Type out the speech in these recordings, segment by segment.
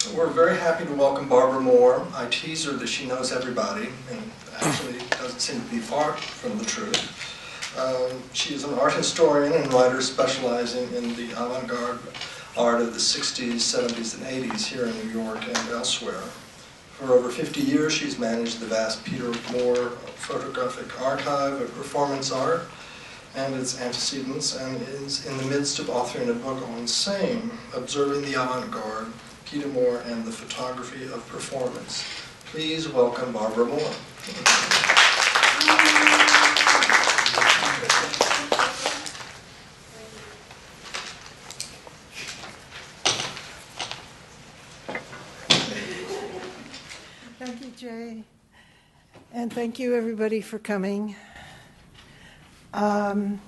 We're very happy to welcome Barbara Moore. I tease her that she knows everybody, and actually doesn't seem to be far from the truth. She is an art historian and writer specializing in the avant-garde art of the 60s, 70s, and 80s here in New York and elsewhere. For over 50 years, she's managed the vast Peter Moore photographic archive of performance art and its antecedents, and is in the midst of authoring a book on SAME, Observing the Avant-Garde, Peter Moore and the Photography of Performance. Please welcome Barbara Moore. Thank you, Jay. And thank you, everybody, for coming. Okay.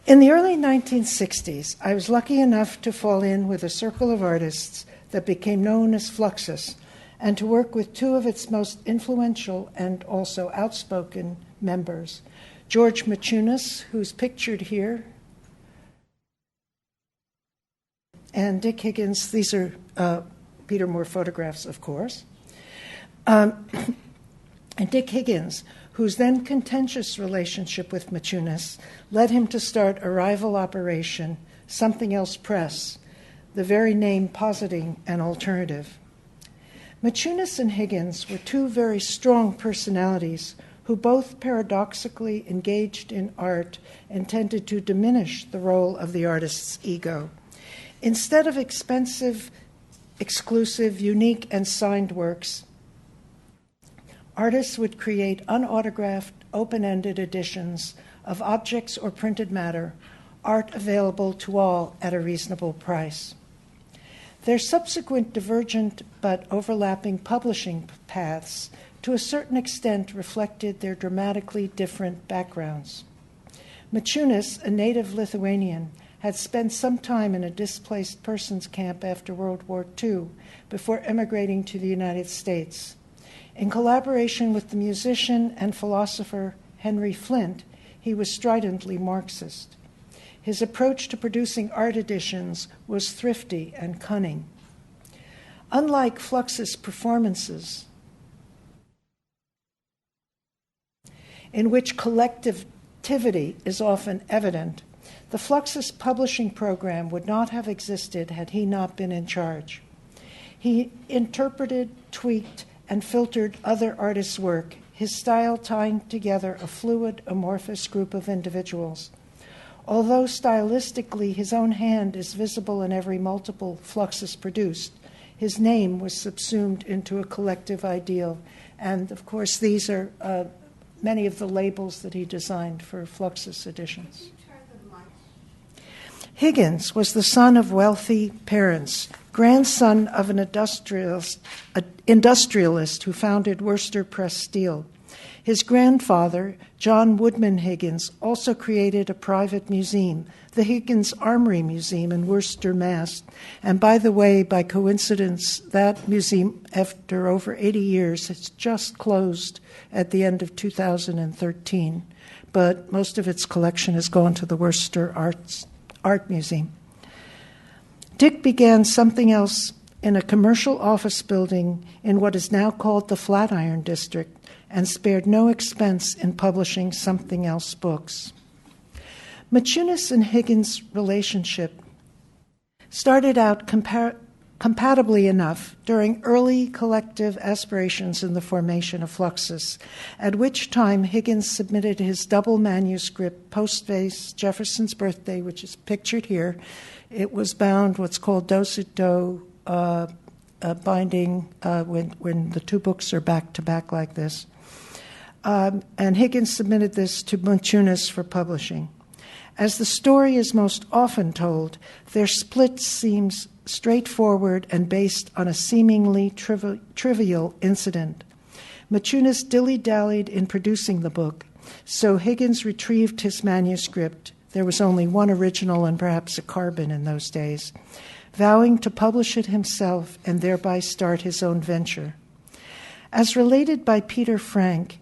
In the early 1960s, I was lucky enough to fall in with a circle of artists that became known as Fluxus, and to work with two of its most influential and also outspoken members, George Maciunas, who's pictured here, and Dick Higgins. These are Peter Moore photographs, of course. And Dick Higgins, whose then contentious relationship with Maciunas led him to start a rival operation, Something Else Press, the very name positing an alternative. Maciunas and Higgins were two very strong personalities who both paradoxically engaged in art intended to diminish the role of the artist's ego. Instead of expensive, exclusive, unique, and signed works, artists would create unautographed, open-ended editions of objects or printed matter, art available to all at a reasonable price. Their subsequent divergent but overlapping publishing paths to a certain extent reflected their dramatically different backgrounds. Maciunas, a native Lithuanian, had spent some time in a displaced persons camp after World War II before emigrating to the United States. In collaboration with the musician and philosopher Henry Flint, he was stridently Marxist. His approach to producing art editions was thrifty and cunning. Unlike Fluxus performances, in which collectivity is often evident, the Fluxus publishing program would not have existed had he not been in charge. He interpreted, tweaked, and filtered other artists' work, his style tying together a fluid, amorphous group of individuals. Although stylistically his own hand is visible in every multiple Fluxus produced, his name was subsumed into a collective ideal. And, of course, these are many of the labels that he designed for Fluxus editions. Higgins was the son of wealthy parents, grandson of an industrialist who founded Worcester Press Steel. His grandfather, John Woodman Higgins, also created a private museum, the Higgins Armory Museum in Worcester, Mass. And by the way, by coincidence, that museum, after over 80 years, has just closed at the end of 2013. But most of its collection has gone to the Worcester Art Museum. Dick began Something Else in a commercial office building in what is now called the Flatiron District, and spared no expense in publishing Something Else books. Maciunas and Higgins' relationship started out compatibly enough during early collective aspirations in the formation of Fluxus, at which time Higgins submitted his double manuscript, Postface, Jefferson's Birthday, which is pictured here. It was bound what's called dos-it-do binding when the two books are back-to-back like this. And Higgins submitted this to Maciunas for publishing. As the story is most often told, their split seems straightforward and based on a seemingly trivial incident. Maciunas dilly-dallied in producing the book, so Higgins retrieved his manuscript. There was only one original and perhaps a carbon in those days, vowing to publish it himself and thereby start his own venture. As related by Peter Frank,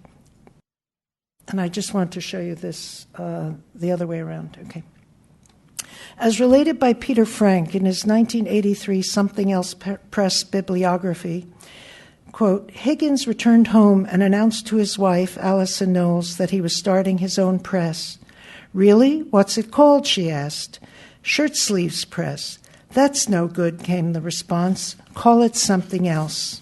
and I just want to show you this the other way around, okay. As related by Peter Frank in his 1983 Something Else Press bibliography, quote, Higgins returned home and announced to his wife, Allison Knowles, that he was starting his own press. Really? What's it called? She asked. Shirt Sleeves Press. That's no good, came the response. Call it something else.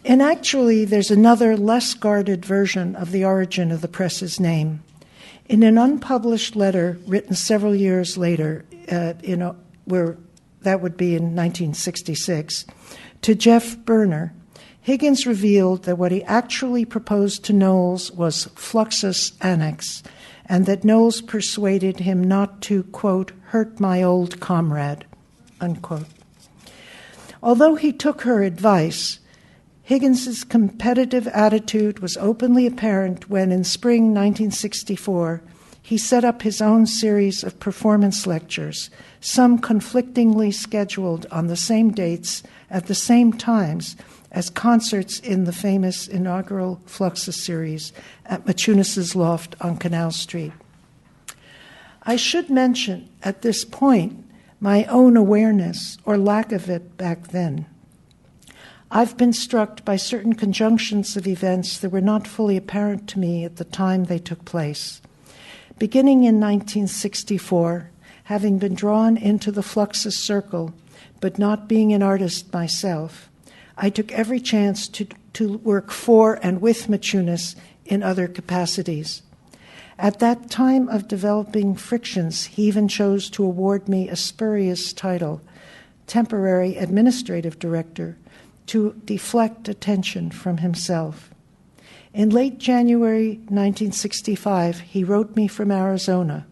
And actually, there's another, less guarded version of the origin of the press's name. In an unpublished letter written several years later, where that would be in 1966, to Jeff Berner, Higgins revealed that what he actually proposed to Knowles was Fluxus Annex, and that Knowles persuaded him not to, quote, hurt my old comrade, unquote. Although he took her advice, Higgins's competitive attitude was openly apparent when, in spring 1964, he set up his own series of performance lectures, some conflictingly scheduled on the same dates at the same times as concerts in the famous inaugural Fluxus series at Maciunas' loft on Canal Street. I should mention at this point my own awareness, or lack of it back then. I've been struck by certain conjunctions of events that were not fully apparent to me at the time they took place. Beginning in 1964, having been drawn into the Fluxus circle, but not being an artist myself, I took every chance to work for and with Maciunas in other capacities. At that time of developing frictions, he even chose to award me a spurious title, temporary administrative director, to deflect attention from himself. In late January 1965, he wrote me from Arizona,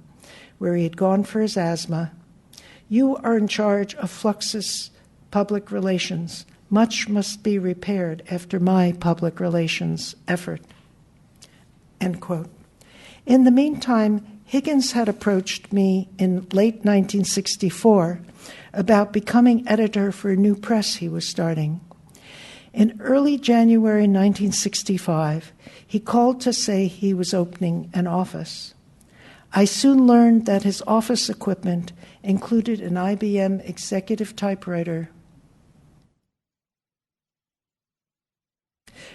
where he had gone for his asthma. You are in charge of Fluxus public relations. Much must be repaired after my public relations effort. End quote. In the meantime, Higgins had approached me in late 1964 about becoming editor for a new press he was starting. In early January 1965, he called to say he was opening an office. I soon learned that his office equipment included an IBM executive typewriter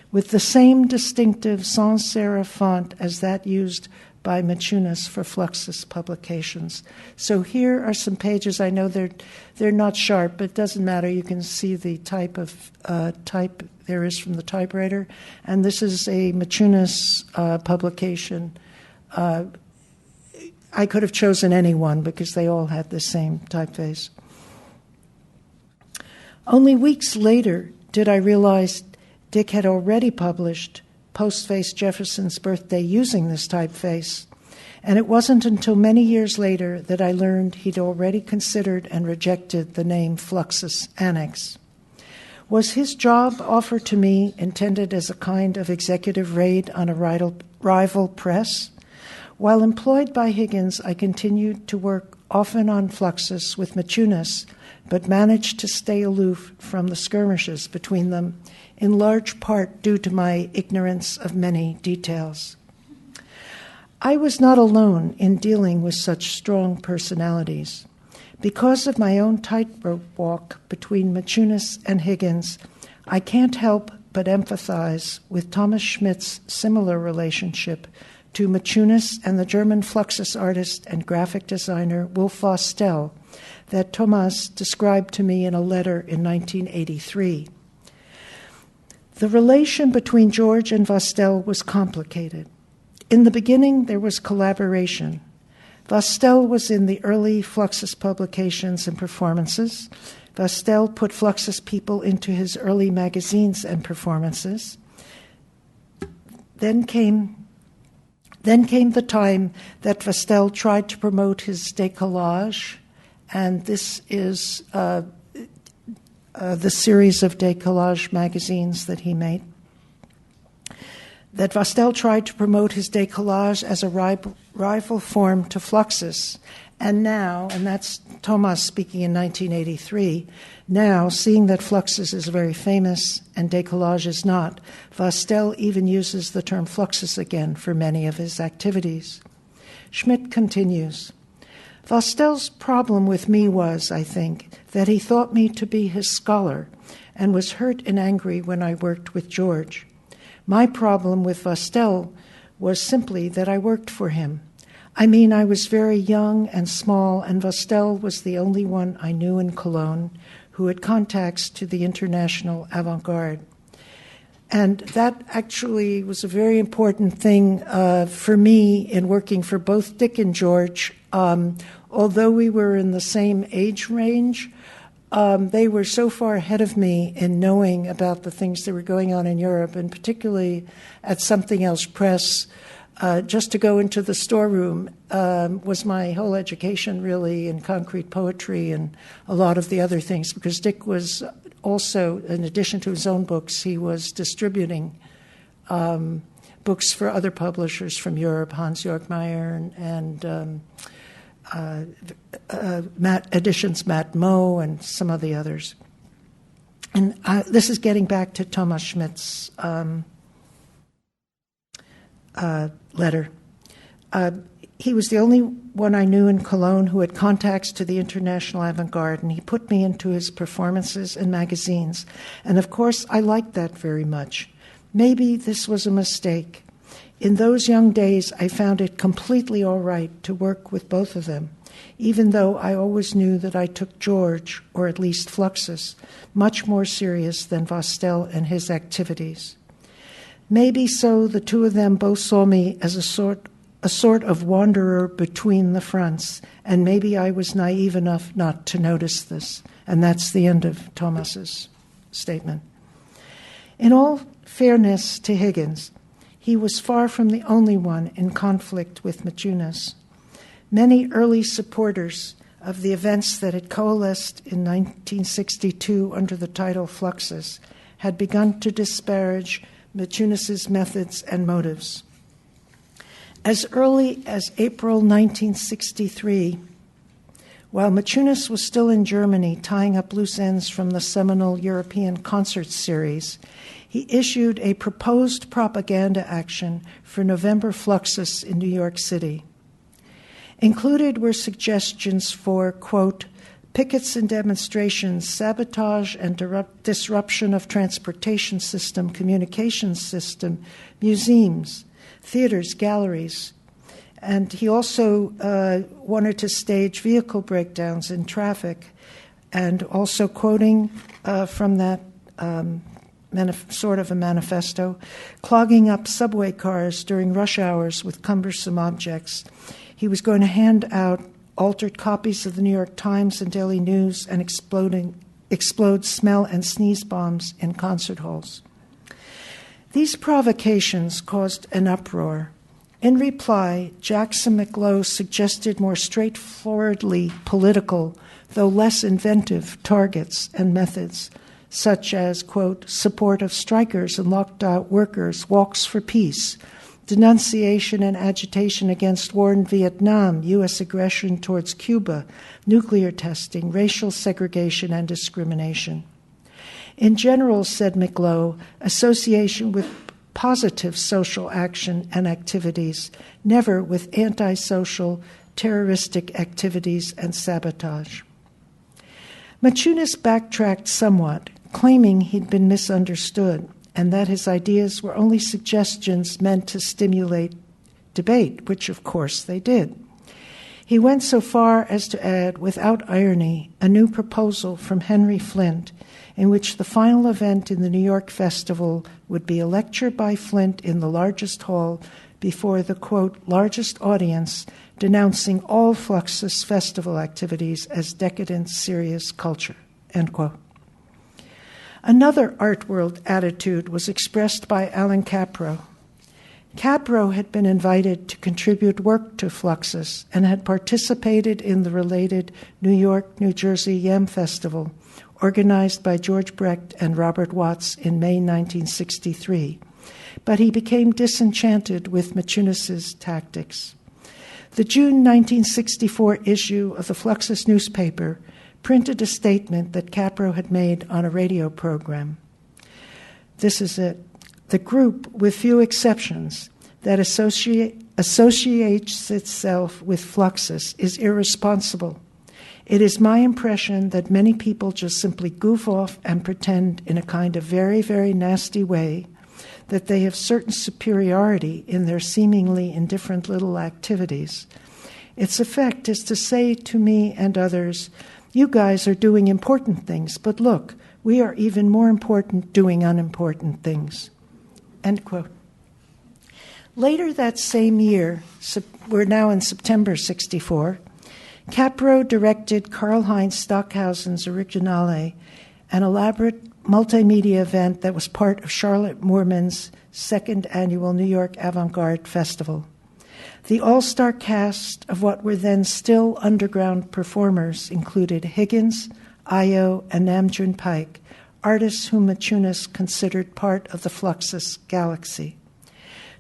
with the same distinctive sans serif font as that used by Maciunas for Fluxus publications. So here are some pages. I know they're not sharp, but it doesn't matter. You can see the type of type there is from the typewriter. And this is a Maciunas publication. I could have chosen any one because they all had the same typeface. Only weeks later did I realize Dick had already published Postface Jefferson's Birthday using this typeface, and it wasn't until many years later that I learned he'd already considered and rejected the name Fluxus Annex. Was his job offer to me intended as a kind of executive raid on a rival press? While employed by Higgins, I continued to work often on Fluxus with Maciunas, but managed to stay aloof from the skirmishes between them, in large part due to my ignorance of many details. I was not alone in dealing with such strong personalities. Because of my own tightrope walk between Maciunas and Higgins, I can't help but empathize with Thomas Schmidt's similar relationship to Maciunas and the German Fluxus artist and graphic designer Wolf Vostell that Thomas described to me in a letter in 1983. The relation between George and Vostell was complicated. In the beginning, there was collaboration. Vostell was in the early Fluxus publications and performances. Vostell put Fluxus people into his early magazines and performances. Then came the time that Vostell tried to promote his décollage, and this is the series of décollage magazines that he made. That Vostell tried to promote his décollage as a rival form to Fluxus. And now, and that's Thomas speaking in 1983, now, seeing that Fluxus is very famous and décollage is not, Vostell even uses the term Fluxus again for many of his activities. Schmidt continues, Vostell's problem with me was, I think, that he thought me to be his scholar and was hurt and angry when I worked with George. My problem with Vostell was simply that I worked for him. I mean, I was very young and small, and Vostell was the only one I knew in Cologne who had contacts to the international avant-garde. And that actually was a very important thing for me in working for both Dick and George. Although we were in the same age range, they were so far ahead of me in knowing about the things that were going on in Europe, and particularly at Something Else Press. Just to go into the storeroom was my whole education, really, in concrete poetry and a lot of the other things, because Dick was also, in addition to his own books, he was distributing books for other publishers from Europe, Hans-Jörg Meyer and Editions Matt Moe and some of the others. And this is getting back to Thomas Schmidt's letter. He was the only one I knew in Cologne who had contacts to the international avant-garde, and he put me into his performances and magazines. And of course, I liked that very much. Maybe this was a mistake. In those young days, I found it completely all right to work with both of them, even though I always knew that I took George, or at least Fluxus, much more serious than Vostell and his activities. Maybe so the two of them both saw me as a sort of wanderer between the fronts, and maybe I was naive enough not to notice this. And that's the end of Thomas's statement. In all fairness to Higgins, he was far from the only one in conflict with Maciunas. Many early supporters of the events that had coalesced in 1962 under the title Fluxus had begun to disparage Maciunas's methods and motives. As early as April 1963, while Maciunas was still in Germany tying up loose ends from the seminal European concert series, he issued a proposed propaganda action for November Fluxus in New York City. Included were suggestions for, quote, pickets and demonstrations, sabotage and disruption of transportation system, communications system, museums, theaters, galleries. And he also wanted to stage vehicle breakdowns in traffic, and also quoting from that sort of a manifesto, clogging up subway cars during rush hours with cumbersome objects. He was going to hand out altered copies of the New York Times and Daily News and explode smell and sneeze bombs in concert halls. These provocations caused an uproar. In reply, Jackson McLowe suggested more straightforwardly political, though less inventive, targets and methods, such as, quote, support of strikers and locked-out workers, walks for peace, denunciation and agitation against war in Vietnam, U.S. aggression towards Cuba, nuclear testing, racial segregation and discrimination. In general, said McLowe, association with positive social action and activities, never with antisocial, terroristic activities and sabotage. Maciunas backtracked somewhat, claiming he'd been misunderstood and that his ideas were only suggestions meant to stimulate debate, which of course they did. He went so far as to add, without irony, a new proposal from Henry Flint, in which the final event in the New York Festival would be a lecture by Flint in the largest hall before the, quote, largest audience, denouncing all Fluxus festival activities as decadent, serious culture, end quote. Another art world attitude was expressed by Alan Capro. Capro had been invited to contribute work to Fluxus and had participated in the related New York, New Jersey Yam Festival, organized by George Brecht and Robert Watts in May 1963. But he became disenchanted with Maciunas's tactics. The June 1964 issue of the Fluxus newspaper printed a statement that Capro had made on a radio program. This is it. The group, with few exceptions, that associates itself with Fluxus is irresponsible. It is my impression that many people just simply goof off and pretend in a kind of very, very nasty way that they have certain superiority in their seemingly indifferent little activities. Its effect is to say to me and others, you guys are doing important things, but look, we are even more important doing unimportant things. End quote. Later that same year, we're now in September 1964, Capro directed Karl-Heinz Stockhausen's Originale, an elaborate multimedia event that was part of Charlotte Moorman's second annual New York Avant-Garde Festival. The all-star cast of what were then still underground performers included Higgins, Io, and Namjoon Paik, artists whom Maciunas considered part of the Fluxus galaxy.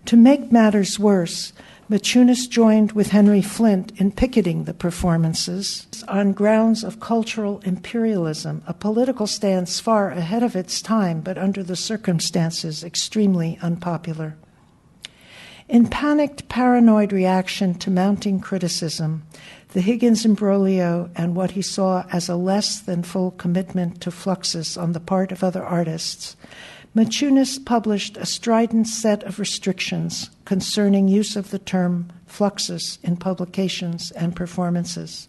To make matters worse, Maciunas joined with Henry Flint in picketing the performances on grounds of cultural imperialism, a political stance far ahead of its time, but under the circumstances extremely unpopular. In panicked, paranoid reaction to mounting criticism, the Higgins imbroglio and what he saw as a less than full commitment to Fluxus on the part of other artists, Maciunas published a strident set of restrictions concerning use of the term Fluxus in publications and performances.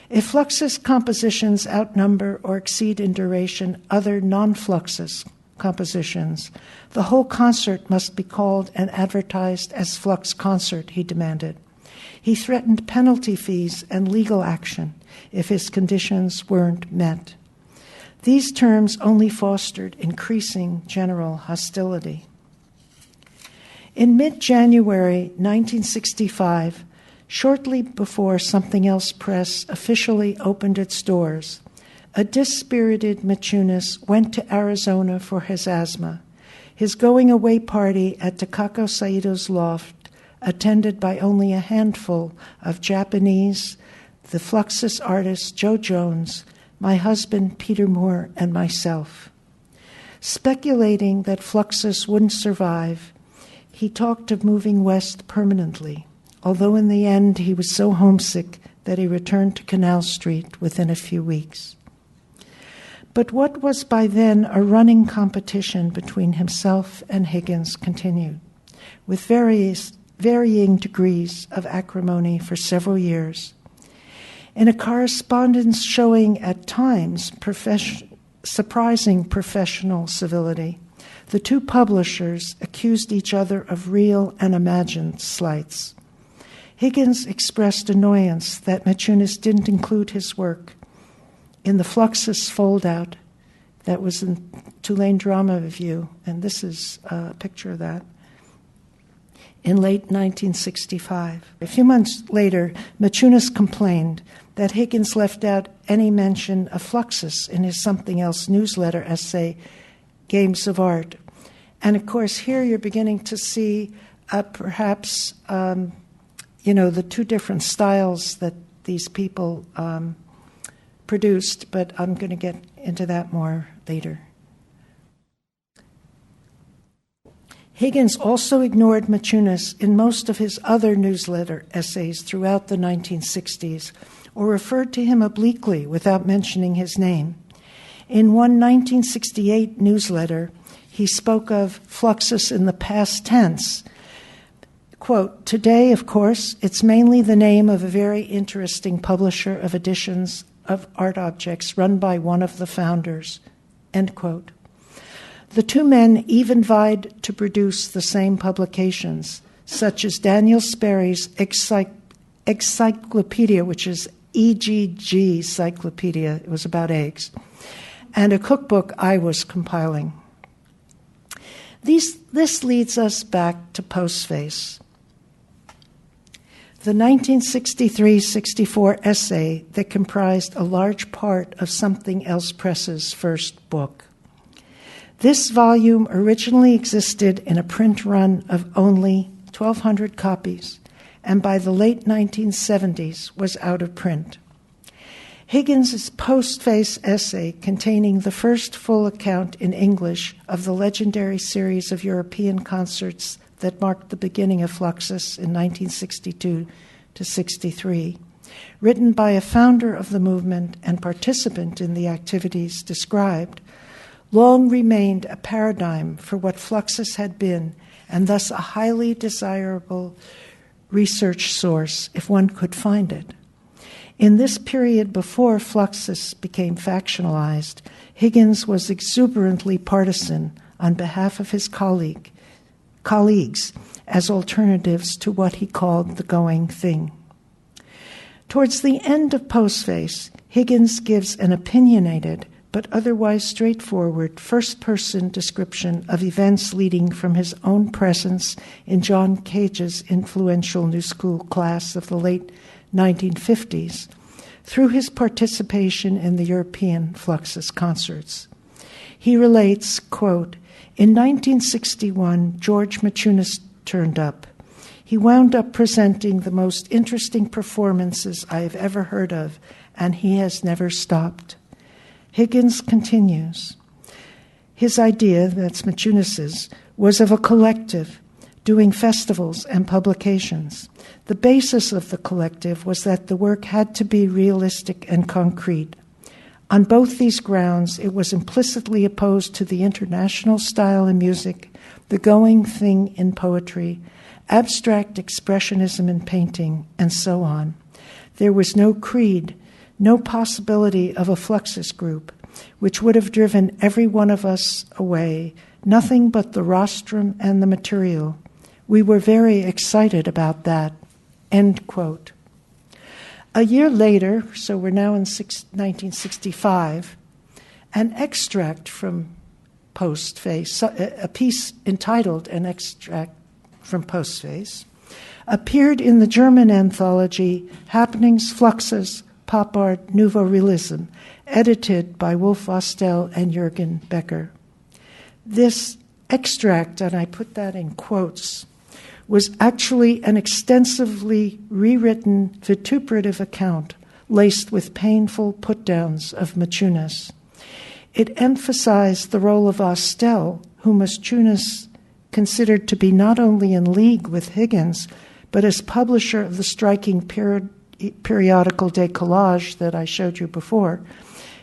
If Fluxus compositions outnumber or exceed in duration other non-Fluxus compositions, the whole concert must be called and advertised as Flux Concert, he demanded. He threatened penalty fees and legal action if his conditions weren't met. These terms only fostered increasing general hostility. In mid-January 1965, shortly before Something Else Press officially opened its doors, a dispirited Maciunas went to Arizona for his asthma, his going-away party at Takako Saito's loft, attended by only a handful of Japanese, the Fluxus artist Joe Jones, my husband Peter Moore, and myself. Speculating that Fluxus wouldn't survive, he talked of moving west permanently, although in the end he was so homesick that he returned to Canal Street within a few weeks. But what was by then a running competition between himself and Higgins continued, with varying degrees of acrimony for several years. In a correspondence showing at times surprising professional civility, the two publishers accused each other of real and imagined slights. Higgins expressed annoyance that Maciunas didn't include his work in the Fluxus foldout that was in Tulane Drama Review, and this is a picture of that, in late 1965. A few months later, Maciunas complained that Higgins left out any mention of Fluxus in his Something Else newsletter essay, Games of Art. And of course, here you're beginning to see perhaps, the two different styles that these people produced, but I'm going to get into that more later. Higgins also ignored Maciunas in most of his other newsletter essays throughout the 1960s, or referred to him obliquely without mentioning his name. In one 1968 newsletter, he spoke of Fluxus in the past tense. Quote, today, of course, it's mainly the name of a very interesting publisher of editions of art objects run by one of the founders, end quote. The two men even vied to produce the same publications, such as Daniel Sperry's Encyclopedia, which is EGG Cyclopedia, it was about eggs, and a cookbook I was compiling. This leads us back to Postface. The 1963-64 essay that comprised a large part of Something Else Press's first book. This volume originally existed in a print run of only 1,200 copies, and by the late 1970s was out of print. Higgins' Postface essay, containing the first full account in English of the legendary series of European concerts that marked the beginning of Fluxus in 1962 to 63, written by a founder of the movement and participant in the activities described, long remained a paradigm for what Fluxus had been, and thus a highly desirable research source if one could find it. In this period before Fluxus became factionalized, Higgins was exuberantly partisan on behalf of his colleagues as alternatives to what he called the going thing. Towards the end of Postface, Higgins gives an opinionated but otherwise straightforward first-person description of events leading from his own presence in John Cage's influential New School class of the late 1950s through his participation in the European Fluxus concerts. He relates, quote, "In 1961, George Maciunas turned up. He wound up presenting the most interesting performances I have ever heard of, and he has never stopped." Higgins continues, his idea, that's Maciunas's, was of a collective, doing festivals and publications. The basis of the collective was that the work had to be realistic and concrete. On both these grounds, it was implicitly opposed to the international style in music, the going thing in poetry, abstract expressionism in painting, and so on. There was no creed, no possibility of a Fluxus group, which would have driven every one of us away, nothing but the rostrum and the material. We were very excited about that, end quote. A year later, so we're now in 1965, an extract from Postface, a piece entitled An Extract from Postface, appeared in the German anthology Happenings, Fluxus, Pop Art, Nouveau Realism, edited by Wolf Ostel and Jürgen Becker. This extract, and I put that in quotes, was actually an extensively rewritten vituperative account laced with painful put-downs of Maciunas. It emphasized the role of Ostel, whom Maciunas considered to be not only in league with Higgins, but as publisher of the striking periodical Décollage that I showed you before,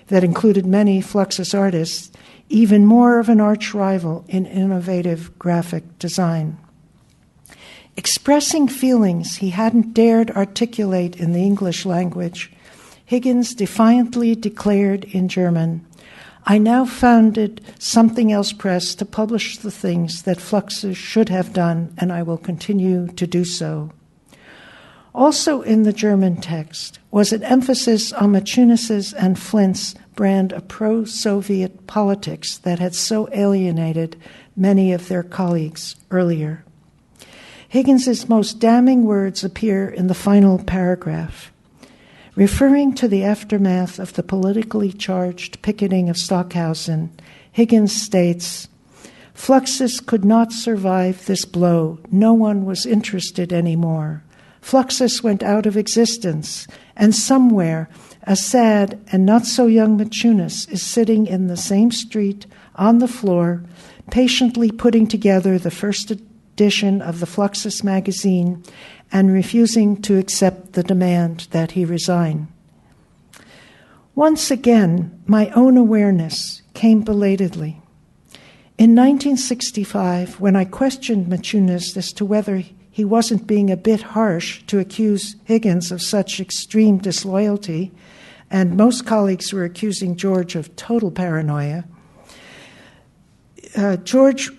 that included many Fluxus artists, even more of an arch rival in innovative graphic design. Expressing feelings he hadn't dared articulate in the English language, Higgins defiantly declared in German, "I now founded Something Else Press to publish the things that Fluxus should have done, and I will continue to do so." Also in the German text was an emphasis on Maciunas's and Flint's brand of pro-Soviet politics that had so alienated many of their colleagues earlier. Higgins's most damning words appear in the final paragraph. Referring to the aftermath of the politically charged picketing of Stockhausen, Higgins states, "Fluxus could not survive this blow. No one was interested anymore. Fluxus went out of existence, and somewhere a sad and not-so-young Maciunas is sitting in the same street, on the floor, patiently putting together the first edition of the Fluxus magazine and refusing to accept the demand that he resign." Once again, my own awareness came belatedly. In 1965, when I questioned Maciunas as to whether he wasn't being a bit harsh to accuse Higgins of such extreme disloyalty, and most colleagues were accusing George of total paranoia, George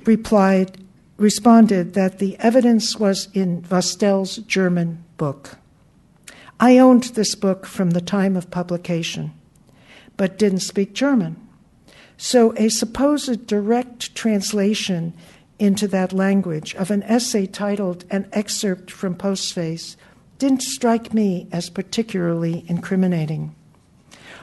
responded that the evidence was in Vostell's German book. I owned this book from the time of publication, but didn't speak German. So a supposed direct translation into that language of an essay titled An Excerpt from Postface didn't strike me as particularly incriminating.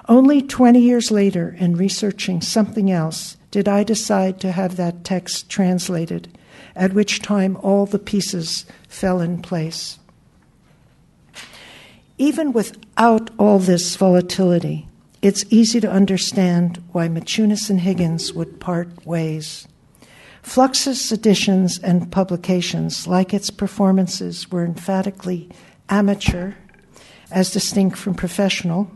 Only 20 years later, in researching something else, did I decide to have that text translated, at which time all the pieces fell in place. Even without all this volatility, it's easy to understand why Maciunas and Higgins would part ways. Fluxus editions and publications, like its performances, were emphatically amateur, as distinct from professional,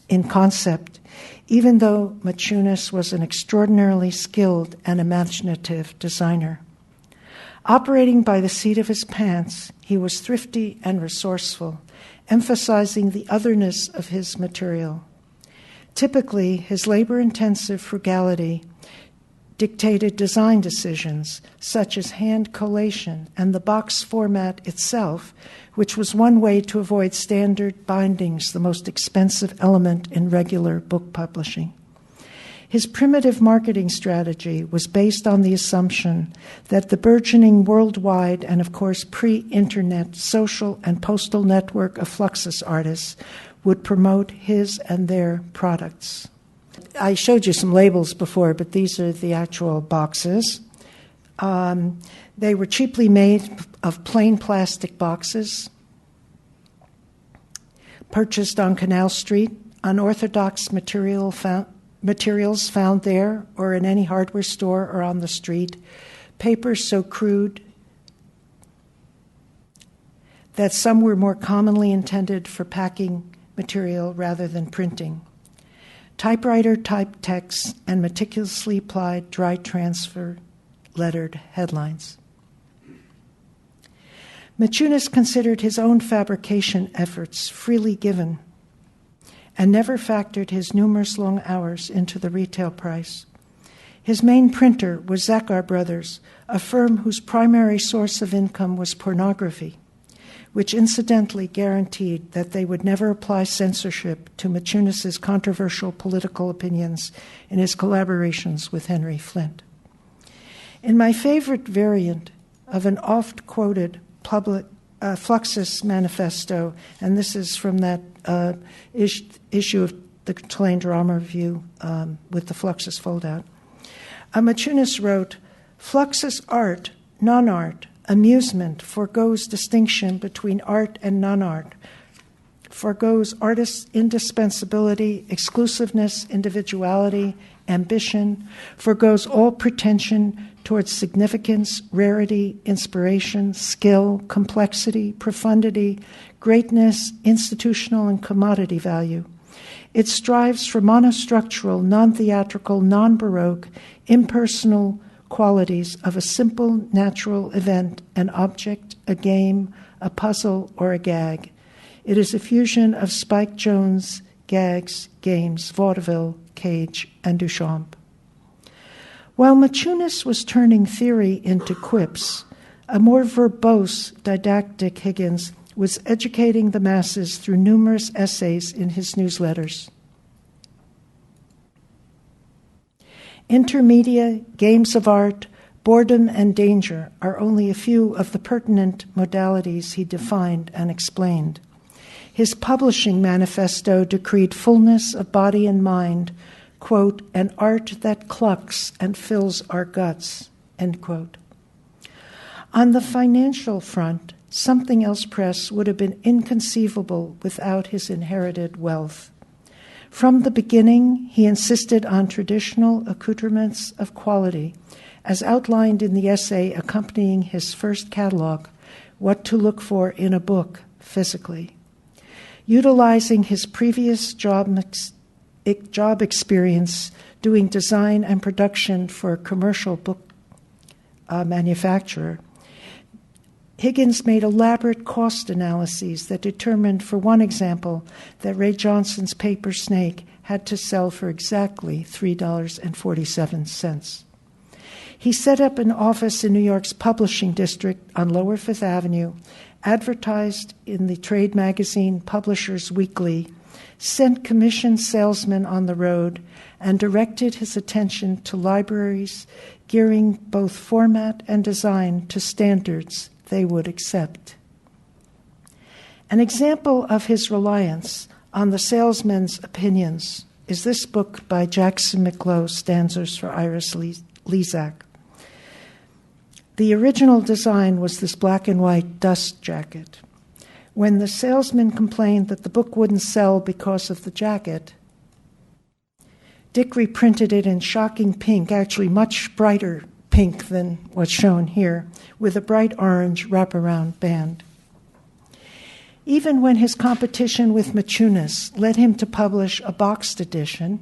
in concept, even though Maciunas was an extraordinarily skilled and imaginative designer. Operating by the seat of his pants, he was thrifty and resourceful, emphasizing the otherness of his material. Typically, his labor-intensive frugality dictated design decisions, such as hand collation and the box format itself, which was one way to avoid standard bindings, the most expensive element in regular book publishing. His primitive marketing strategy was based on the assumption that the burgeoning worldwide and, of course, pre-internet social and postal network of Fluxus artists would promote his and their products. I showed you some labels before, but these are the actual boxes. They were cheaply made of plain plastic boxes, purchased on Canal Street, unorthodox materials found there or in any hardware store or on the street, paper so crude that some were more commonly intended for packing material rather than printing. Typewriter-type text and meticulously applied dry transfer lettered headlines. Maciunas considered his own fabrication efforts freely given and never factored his numerous long hours into the retail price. His main printer was Zachar Brothers, a firm whose primary source of income was pornography, which incidentally guaranteed that they would never apply censorship to Maciunas's controversial political opinions in his collaborations with Henry Flint. In my favorite variant of an oft-quoted public Fluxus manifesto, and this is from that issue of the Chilean Drama Review with the Fluxus foldout, Maciunas wrote, "Fluxus art, non-art, amusement forgoes distinction between art and non-art, forgoes artist's indispensability, exclusiveness, individuality, ambition, forgoes all pretension towards significance, rarity, inspiration, skill, complexity, profundity, greatness, institutional and commodity value. It strives for monostructural, non-theatrical, non-baroque, impersonal qualities of a simple, natural event, an object, a game, a puzzle, or a gag. It is a fusion of Spike Jones, gags, games, vaudeville, Cage, and Duchamp." While Maciunas was turning theory into quips, a more verbose, didactic Higgins was educating the masses through numerous essays in his newsletters. Intermedia, games of art, boredom, and danger are only a few of the pertinent modalities he defined and explained. His publishing manifesto decreed fullness of body and mind, quote, "an art that clucks and fills our guts," end quote. On the financial front, Something Else Press would have been inconceivable without his inherited wealth. From the beginning, he insisted on traditional accoutrements of quality, as outlined in the essay accompanying his first catalog, What to Look For in a Book Physically. Utilizing his previous job experience doing design and production for a commercial book manufacturer, Higgins made elaborate cost analyses that determined, for one example, that Ray Johnson's Paper Snake had to sell for exactly $3.47. He set up an office in New York's publishing district on Lower Fifth Avenue, advertised in the trade magazine Publishers Weekly, sent commissioned salesmen on the road, and directed his attention to libraries gearing both format and design to standards they would accept. An example of his reliance on the salesman's opinions is this book by Jackson McLough, Stanzas for Iris Lezak. The original design was this black and white dust jacket. When the salesman complained that the book wouldn't sell because of the jacket, Dick reprinted it in shocking pink, actually much brighter pink than what's shown here, with a bright orange wraparound band. Even when his competition with Machunas led him to publish a boxed edition,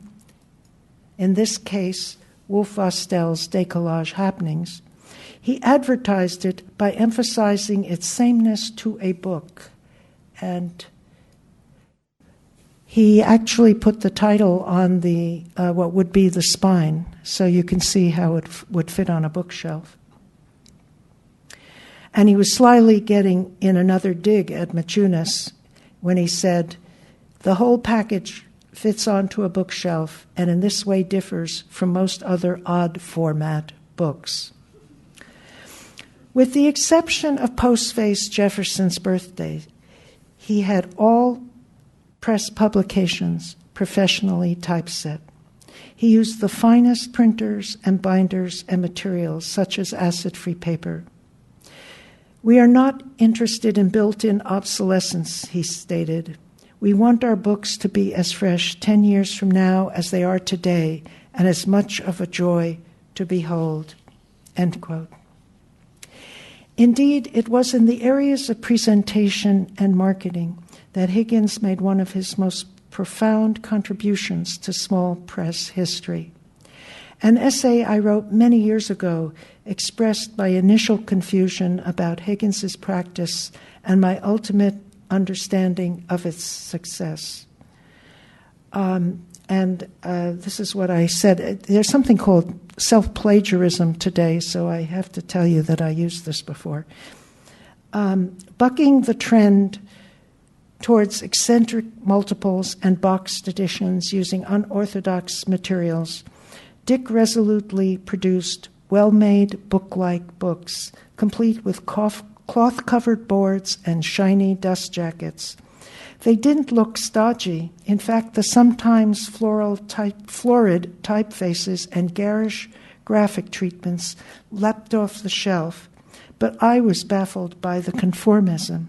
in this case, Wolf Ostel's Décollage Happenings, he advertised it by emphasizing its sameness to a book. And he actually put the title on the what would be the spine, so you can see how it would fit on a bookshelf. And he was slyly getting in another dig at Machunas when he said, "The whole package fits onto a bookshelf and in this way differs from most other odd format books." With the exception of Postface Jefferson's Birthday, he had all press publications professionally typeset. He used the finest printers and binders and materials, such as acid-free paper. "We are not interested in built-in obsolescence," he stated. "We want our books to be as fresh 10 years from now as they are today, and as much of a joy to behold." End quote. Indeed, it was in the areas of presentation and marketing that Higgins made one of his most profound contributions to small press history. An essay I wrote many years ago expressed my initial confusion about Higgins's practice and my ultimate understanding of its success. This is what I said. There's something called self-plagiarism today, so I have to tell you that I used this before. Bucking the trend towards eccentric multiples and boxed editions using unorthodox materials, Dick resolutely produced well-made book-like books, complete with cloth-covered boards and shiny dust jackets. They didn't look stodgy. In fact, the sometimes florid typefaces and garish graphic treatments leapt off the shelf, but I was baffled by the conformism.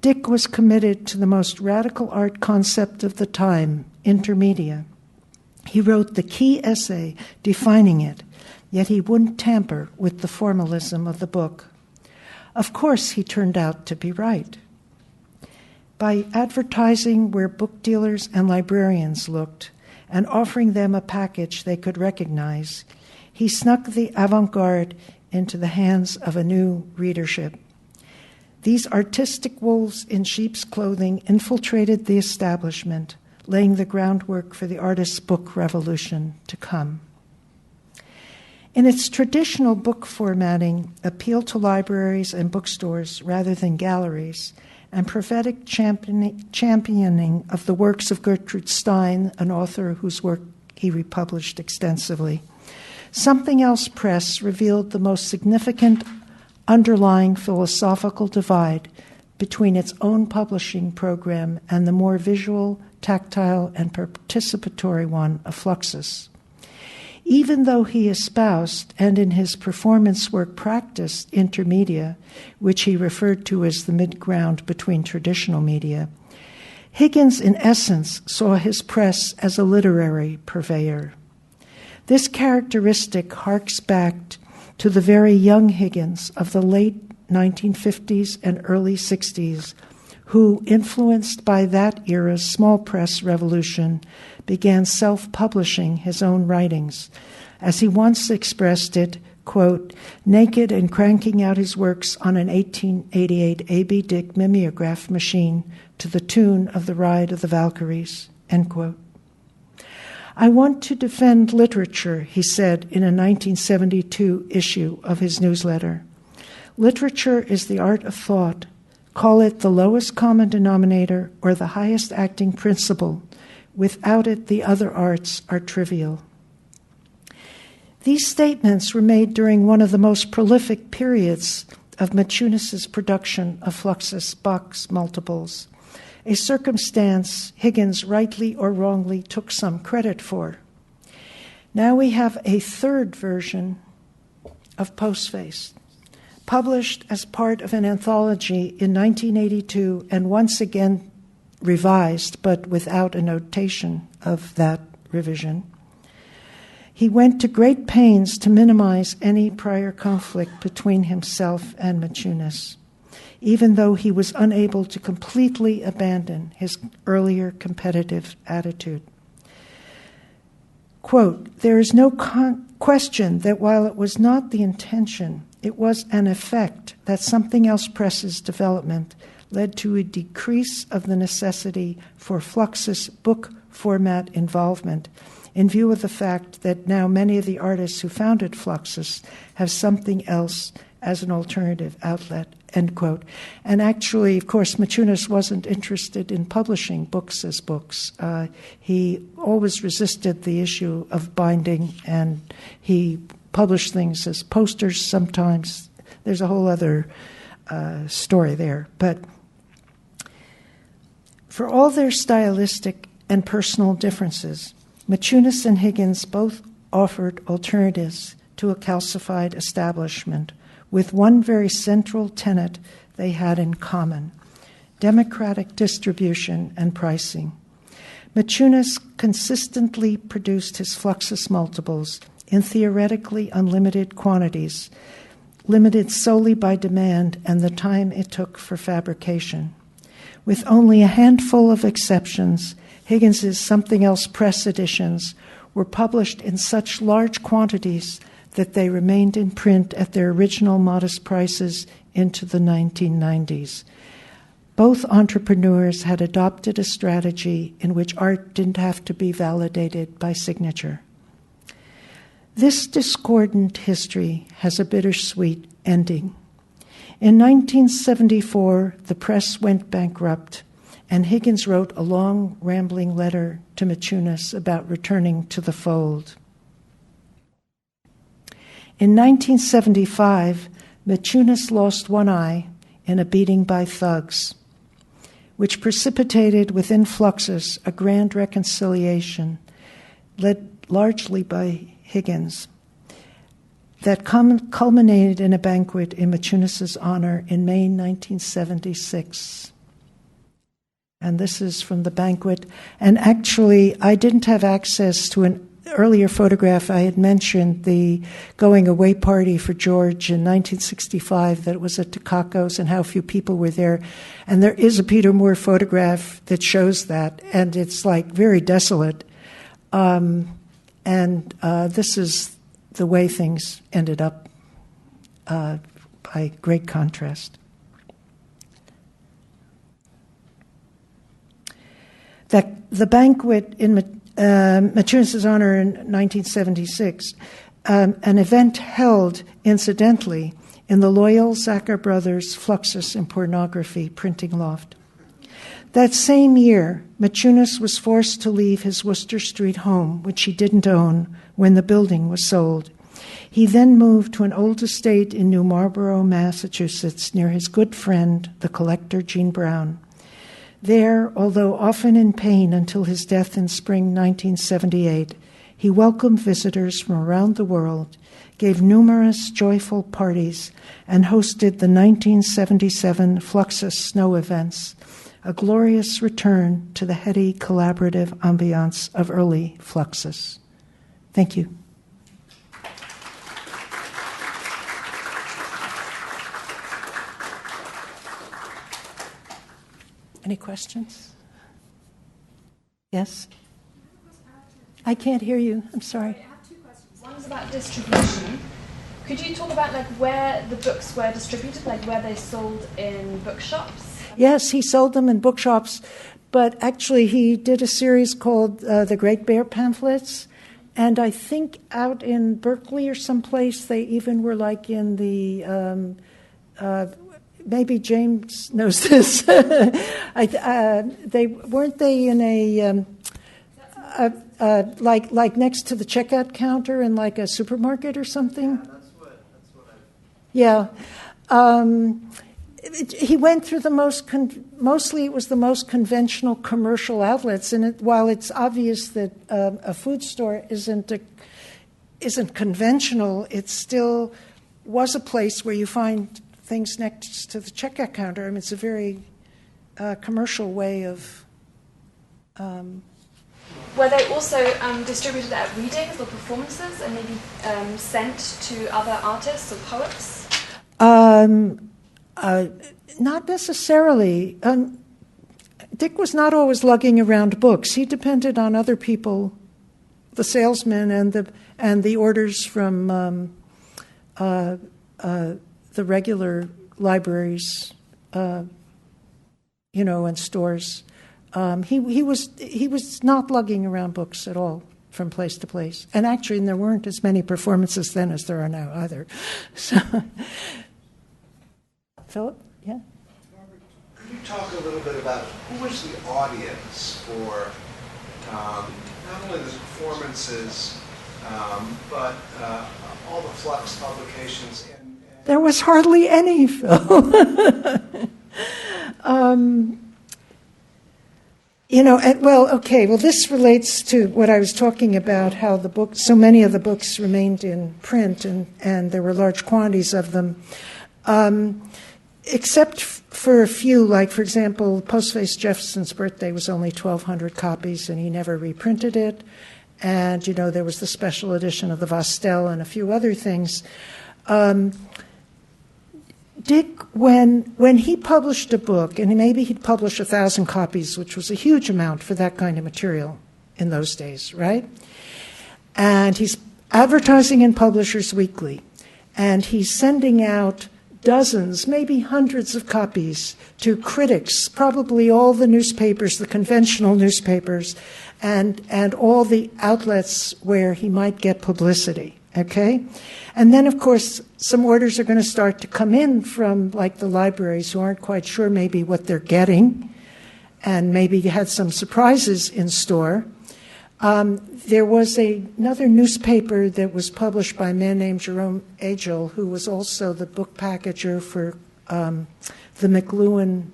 Dick was committed to the most radical art concept of the time, intermedia. He wrote the key essay defining it, yet he wouldn't tamper with the formalism of the book. Of course, he turned out to be right. By advertising where book dealers and librarians looked and offering them a package they could recognize, he snuck the avant-garde into the hands of a new readership. These artistic wolves in sheep's clothing infiltrated the establishment, laying the groundwork for the artist's book revolution to come. In its traditional book formatting, appeal to libraries and bookstores rather than galleries, and prophetic championing of the works of Gertrude Stein, an author whose work he republished extensively, Something Else Press revealed the most significant underlying philosophical divide between its own publishing program and the more visual, tactile, and participatory one of Fluxus. Even though he espoused and in his performance work practiced intermedia, which he referred to as the mid-ground between traditional media, Higgins in essence saw his press as a literary purveyor. This characteristic harks back to the very young Higgins of the late 1950s and early 60s, who, influenced by that era's small press revolution, began self-publishing his own writings. As he once expressed it, quote, naked and cranking out his works on an 1888 A.B. Dick mimeograph machine to the tune of The Ride of the Valkyries, end quote. I want to defend literature, he said in a 1972 issue of his newsletter. Literature is the art of thought. Call it the lowest common denominator or the highest acting principle. Without it, the other arts are trivial. These statements were made during one of the most prolific periods of Machunas' production of Fluxus box multiples, a circumstance Higgins rightly or wrongly took some credit for. Now we have a third version of Postface, published as part of an anthology in 1982 and once again revised, but without a notation of that revision. He went to great pains to minimize any prior conflict between himself and Maciunas, even though he was unable to completely abandon his earlier competitive attitude. Quote, "There is no question that while it was not the intention, it was an effect that Something Else Press's development led to a decrease of the necessity for Fluxus book format involvement in view of the fact that now many of the artists who founded Fluxus have something else as an alternative outlet," end quote. And actually, of course, Maciunas wasn't interested in publishing books as books. He always resisted the issue of binding, and he published things as posters sometimes. There's a whole other story there. But for all their stylistic and personal differences, Maciunas and Higgins both offered alternatives to a calcified establishment with one very central tenet they had in common: democratic distribution and pricing. Maciunas consistently produced his Fluxus multiples in theoretically unlimited quantities, limited solely by demand and the time it took for fabrication. With only a handful of exceptions, Higgins's Something Else Press editions were published in such large quantities that they remained in print at their original modest prices into the 1990s. Both entrepreneurs had adopted a strategy in which art didn't have to be validated by signature. This discordant history has a bittersweet ending. In 1974, the press went bankrupt, and Higgins wrote a long, rambling letter to Maciunas about returning to the fold. In 1975, Maciunas lost one eye in a beating by thugs, which precipitated within Fluxus a grand reconciliation led largely by Higgins that culminated in a banquet in Maciunas's honor in May 1976. And this is from the banquet. And actually, I didn't have access to an earlier photograph. I had mentioned the going away party for George in 1965 that was at Takako's and how few people were there. And there is a Peter Moore photograph that shows that, and it's like very desolate. This is the way things ended up by great contrast. That the banquet in Maciunas's honor in 1976, an event held, incidentally, in the Loyal Zacher Brothers Fluxus and Pornography printing loft. That same year, Maciunas was forced to leave his Worcester Street home, which he didn't own, when the building was sold. He then moved to an old estate in New Marlborough, Massachusetts, near his good friend, the collector Gene Brown. There, although often in pain until his death in spring 1978, he welcomed visitors from around the world, gave numerous joyful parties, and hosted the 1977 Fluxus Snow events, a glorious return to the heady, collaborative ambiance of early Fluxus. Thank you. Any questions? Yes? I can't hear you. I'm sorry. I have two questions. One is about distribution. Could you talk about where the books were distributed, where they sold in bookshops? Yes, he sold them in bookshops, but actually he did a series called The Great Bear Pamphlets, and I think out in Berkeley or someplace they even were in the maybe James knows this. They weren't they in a like next to the checkout counter in a supermarket or something? Yeah, that's what Yeah. He went through the mostly it was the most conventional commercial outlets, and while it's obvious that a food store isn't conventional, it still was a place where you find things next to the checkout counter. I mean, it's a very commercial way of were they also distributed at readings or performances and maybe sent to other artists or poets? Not necessarily. Dick was not always lugging around books. He depended on other people, the salesmen and the orders from the regular libraries, and stores. He was not lugging around books at all from place to place. And actually, there weren't as many performances then as there are now either. So, Philip, yeah. Margaret, could you talk a little bit about who was the audience for not only the performances, but all the Flux publications? There was hardly any, Phil. Well, this relates to what I was talking about, how the books, so many of the books remained in print, and there were large quantities of them. Except for a few, like, for example, Postface Jefferson's Birthday was only 1,200 copies, and he never reprinted it. And, there was the special edition of the Vostell and a few other things. Dick, when he published a book, and maybe he'd publish 1,000 copies, which was a huge amount for that kind of material in those days, right? And he's advertising in Publishers Weekly, and he's sending out dozens, maybe hundreds of copies to critics, probably all the newspapers, the conventional newspapers, and all the outlets where he might get publicity, okay? And then, of course, some orders are going to start to come in from, like, the libraries who aren't quite sure maybe what they're getting, and maybe had some surprises in store. There was another newspaper that was published by a man named Jerome Agel, who was also the book packager for the McLuhan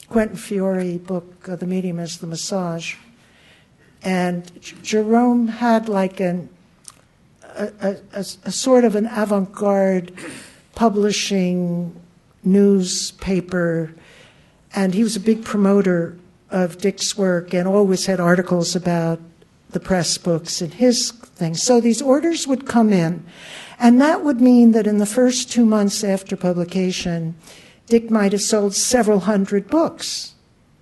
Quentin Fiore book, The Medium as the Massage. And Jerome had like a sort of an avant-garde publishing newspaper, and he was a big promoter of Dick's work and always had articles about the press books and his things. So these orders would come in, and that would mean that in the first 2 months after publication, Dick might have sold several hundred books,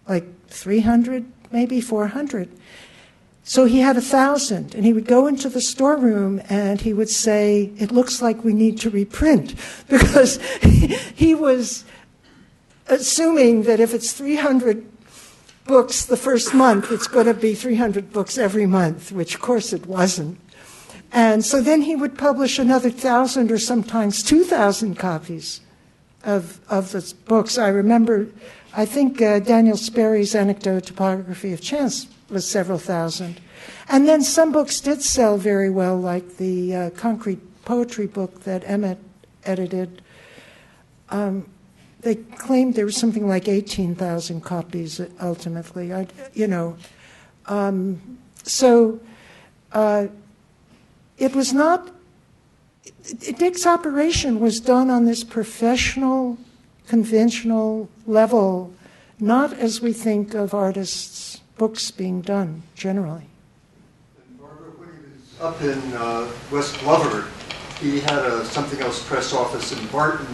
like 300, maybe 400. So he had 1,000, and he would go into the storeroom and he would say, "It looks like we need to reprint," because he was assuming that if it's 300 books the first month, it's going to be 300 books every month, which of course it wasn't. And so then he would publish another 1,000 or sometimes 2,000 copies of the books. I remember, I think Daniel Sperry's Anecdote Topography of Chance was several thousand. And then some books did sell very well, like the concrete poetry book that Emmett edited. They claimed there was something like 18,000 copies ultimately. So it was not. Dick's operation was done on this professional, conventional level, not as we think of artists' books being done generally. And Barbara, when he was up in West Glover, he had a something else press office in Barton,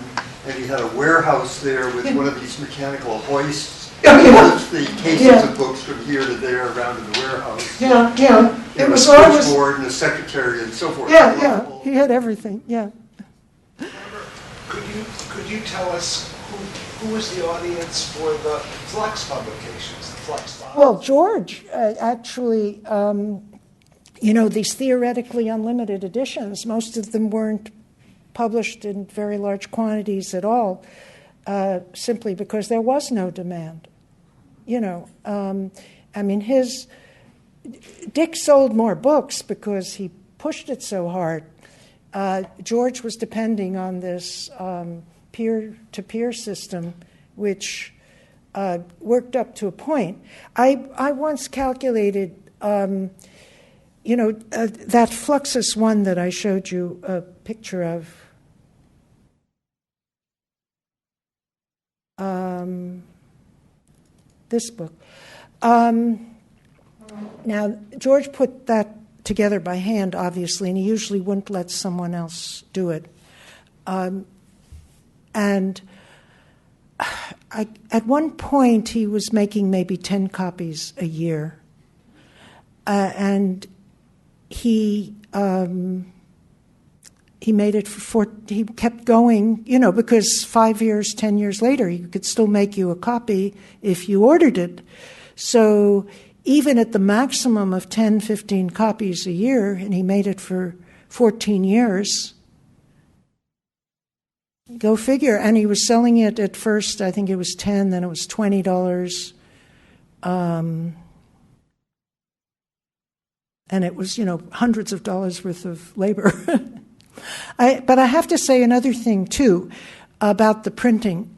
and he had a warehouse there with one of these mechanical hoists. Moved the cases of books from here to there around in the warehouse. It was a always switchboard and a secretary and so forth. He had everything. Yeah. Could you tell us who was the audience for the Flux publications, the Flux files? Well, George actually, these theoretically unlimited editions, most of them weren't published in very large quantities at all, simply because there was no demand. Dick sold more books because he pushed it so hard. George was depending on this peer-to-peer system, which worked up to a point. I once calculated, that Fluxus one that I showed you a picture of. This book. Now, George put that together by hand, obviously, and he usually wouldn't let someone else do it. And at one point, he was making maybe 10 copies a year. And he made it he kept going, because 5 years, 10 years later, he could still make you a copy if you ordered it. So even at the maximum of 10, 15 copies a year, and he made it for 14 years, go figure. And he was selling it at first, I think it was $10, then it was $20. And it was, hundreds of dollars worth of labor. But I have to say another thing, too, about the printing.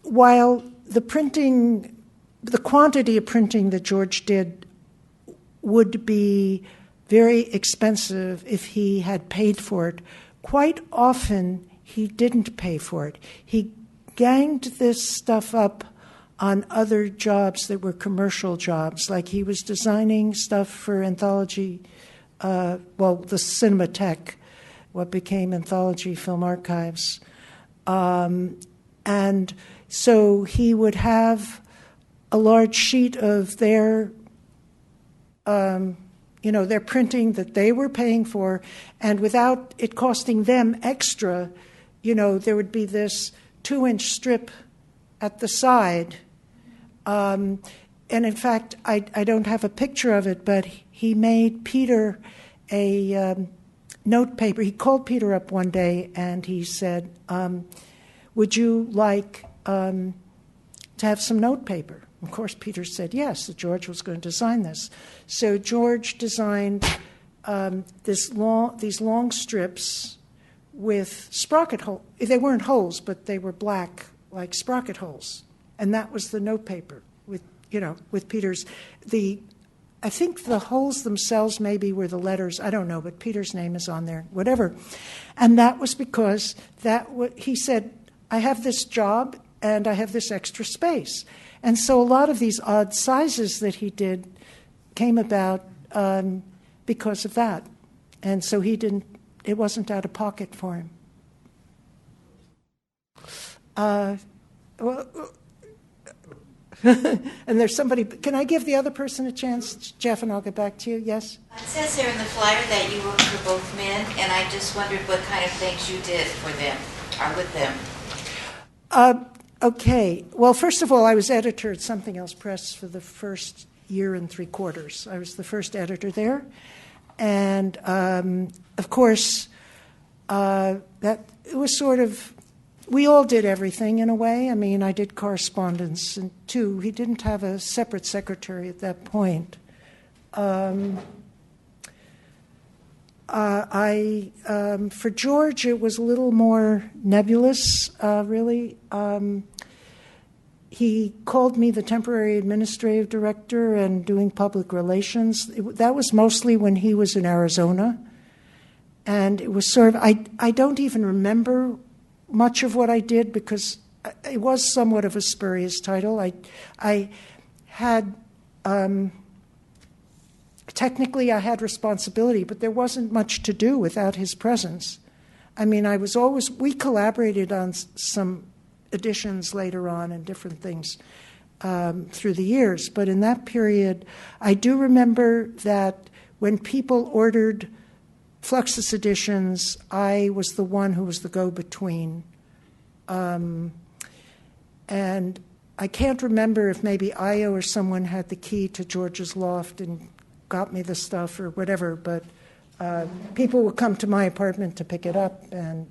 While the quantity of printing that George did would be very expensive if he had paid for it, quite often he didn't pay for it. He ganged this stuff up on other jobs that were commercial jobs, like he was designing stuff for Anthology, the Cinematheque, what became Anthology Film Archives. And so he would have a large sheet of their printing that they were paying for, and without it costing them extra, there would be this 2-inch strip at the side. And in fact, I don't have a picture of it, but he made Peter a note paper. He called Peter up one day and he said, would you like to have some note paper? Of course, Peter said yes, that George was going to design this. So George designed these long strips with sprocket holes. They weren't holes, but they were black, like sprocket holes. And that was the note paper with Peter's. I think the holes themselves maybe were the letters. I don't know, but Peter's name is on there, whatever. And that was because he said, I have this job and I have this extra space. And so a lot of these odd sizes that he did came about because of that. And so it wasn't out of pocket for him. And there's somebody, can I give the other person a chance, Jeff, and I'll get back to you? Yes? It says there in the flyer that you worked for both men, and I just wondered what kind of things you did for them, or with them. Okay. Well, first of all, I was editor at Something Else Press for the first year and 3/4. I was the first editor there. And, of course, that it was sort of, we all did everything in a way. I mean, I did correspondence, and too, he didn't have a separate secretary at that point. For George, it was a little more nebulous, really. He called me the temporary administrative director and doing public relations. That was mostly when he was in Arizona. And it was sort of, I don't even remember much of what I did because it was somewhat of a spurious title. I had, technically I had responsibility, but there wasn't much to do without his presence. I mean, we collaborated on some editions later on and different things through the years. But in that period, I do remember that when people ordered Fluxus editions, I was the one who was the go-between. And I can't remember if maybe Io or someone had the key to George's loft and got me the stuff or whatever, but people would come to my apartment to pick it up, and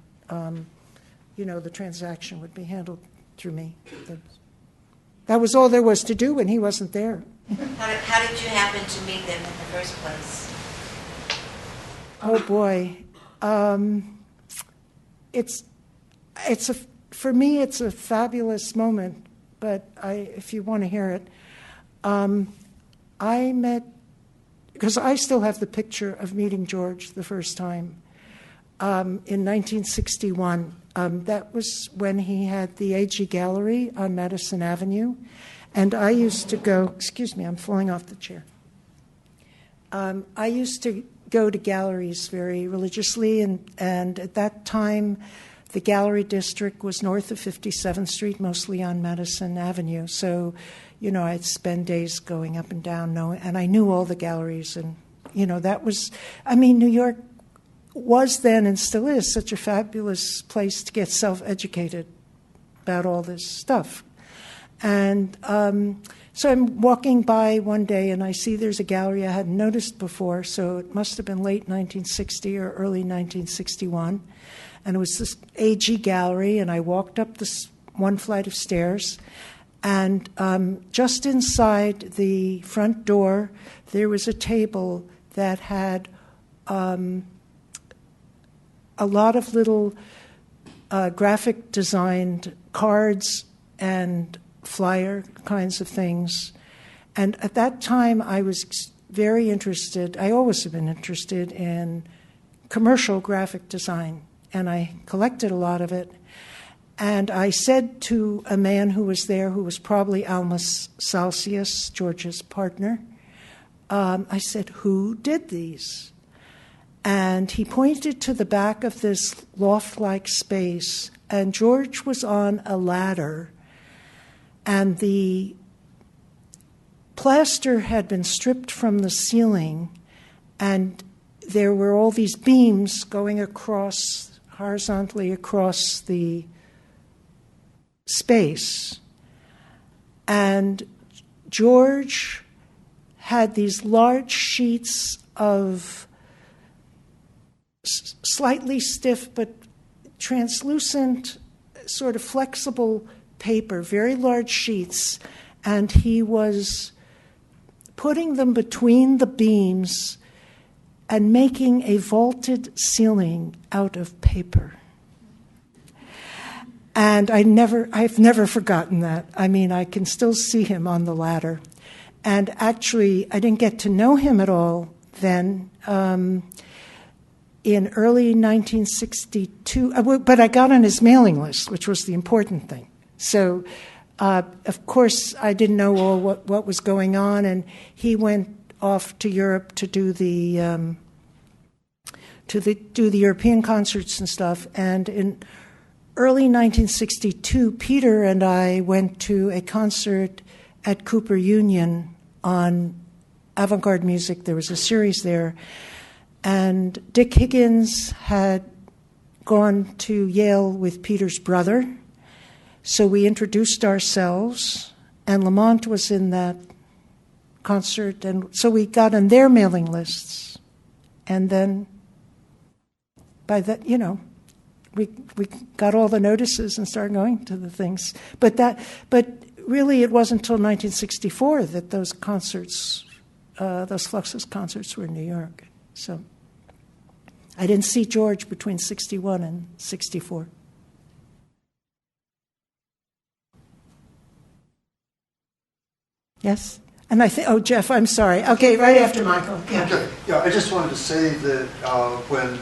the transaction would be handled through me. That was all there was to do when he wasn't there. How did you happen to meet them in the first place? Oh boy, for me it's a fabulous moment. But if you want to hear it, I met, because I still have the picture of meeting George the first time in 1961. That was when he had the AG Gallery on Madison Avenue, And I used to go, excuse me, I'm falling off the chair. I used to go to galleries very religiously, and at that time, the gallery district was north of 57th Street, mostly on Madison Avenue. So, I'd spend days going up and down, and I knew all the galleries. And, that was, New York was then and still is such a fabulous place to get self-educated about all this stuff. And so I'm walking by one day, and I see there's a gallery I hadn't noticed before, so it must have been late 1960 or early 1961. And it was this AG gallery, and I walked up this one flight of stairs, and just inside the front door, there was a table that had a lot of little graphic designed cards and flyer kinds of things. And at that time, I was very interested. I always have been interested in commercial graphic design, and I collected a lot of it. And I said to a man who was there, who was probably Almus Salsius, George's partner, I said, "Who did these?" And he pointed to the back of this loft-like space, and George was on a ladder, and the plaster had been stripped from the ceiling, and there were all these beams going across, horizontally across the space. And George had these large sheets of slightly stiff but translucent, sort of flexible paper, very large sheets, and he was putting them between the beams and making a vaulted ceiling out of paper. And I've never forgotten that. I can still see him on the ladder. And actually, I didn't get to know him at all then. In early 1962, but I got on his mailing list, which was the important thing. So, of course, I didn't know all what was going on, and he went off to Europe to do the European concerts and stuff. And in early 1962, Peter and I went to a concert at Cooper Union on avant-garde music. There was a series there. And Dick Higgins had gone to Yale with Peter's brother. So we introduced ourselves, and Lamont was in that concert. And so we got on their mailing lists. And then by that, we got all the notices and started going to the things. But really, it wasn't until 1964 that those concerts, those Fluxus concerts, were in New York. So I didn't see George between 61 and 64. Yes? And Jeff, I'm sorry. Okay, right after Michael. Yeah. Okay. Yeah, I just wanted to say that when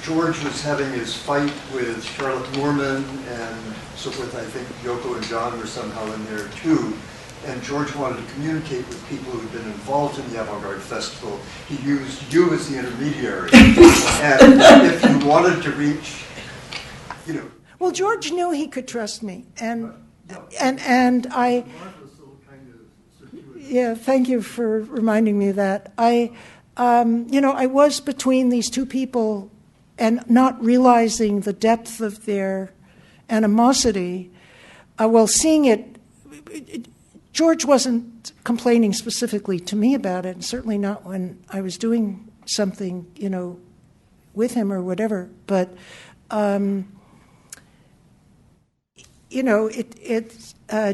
George was having his fight with Charlotte Norman and so forth, I think Yoko and John were somehow in there too, and George wanted to communicate with people who had been involved in the Avant-Garde Festival. He used you as the intermediary. And if you wanted to reach, Well, George knew he could trust me, and I. Yeah, thank you for reminding me of that. I was between these two people and not realizing the depth of their animosity. Seeing it, George wasn't complaining specifically to me about it, and certainly not when I was doing something, with him or whatever. But,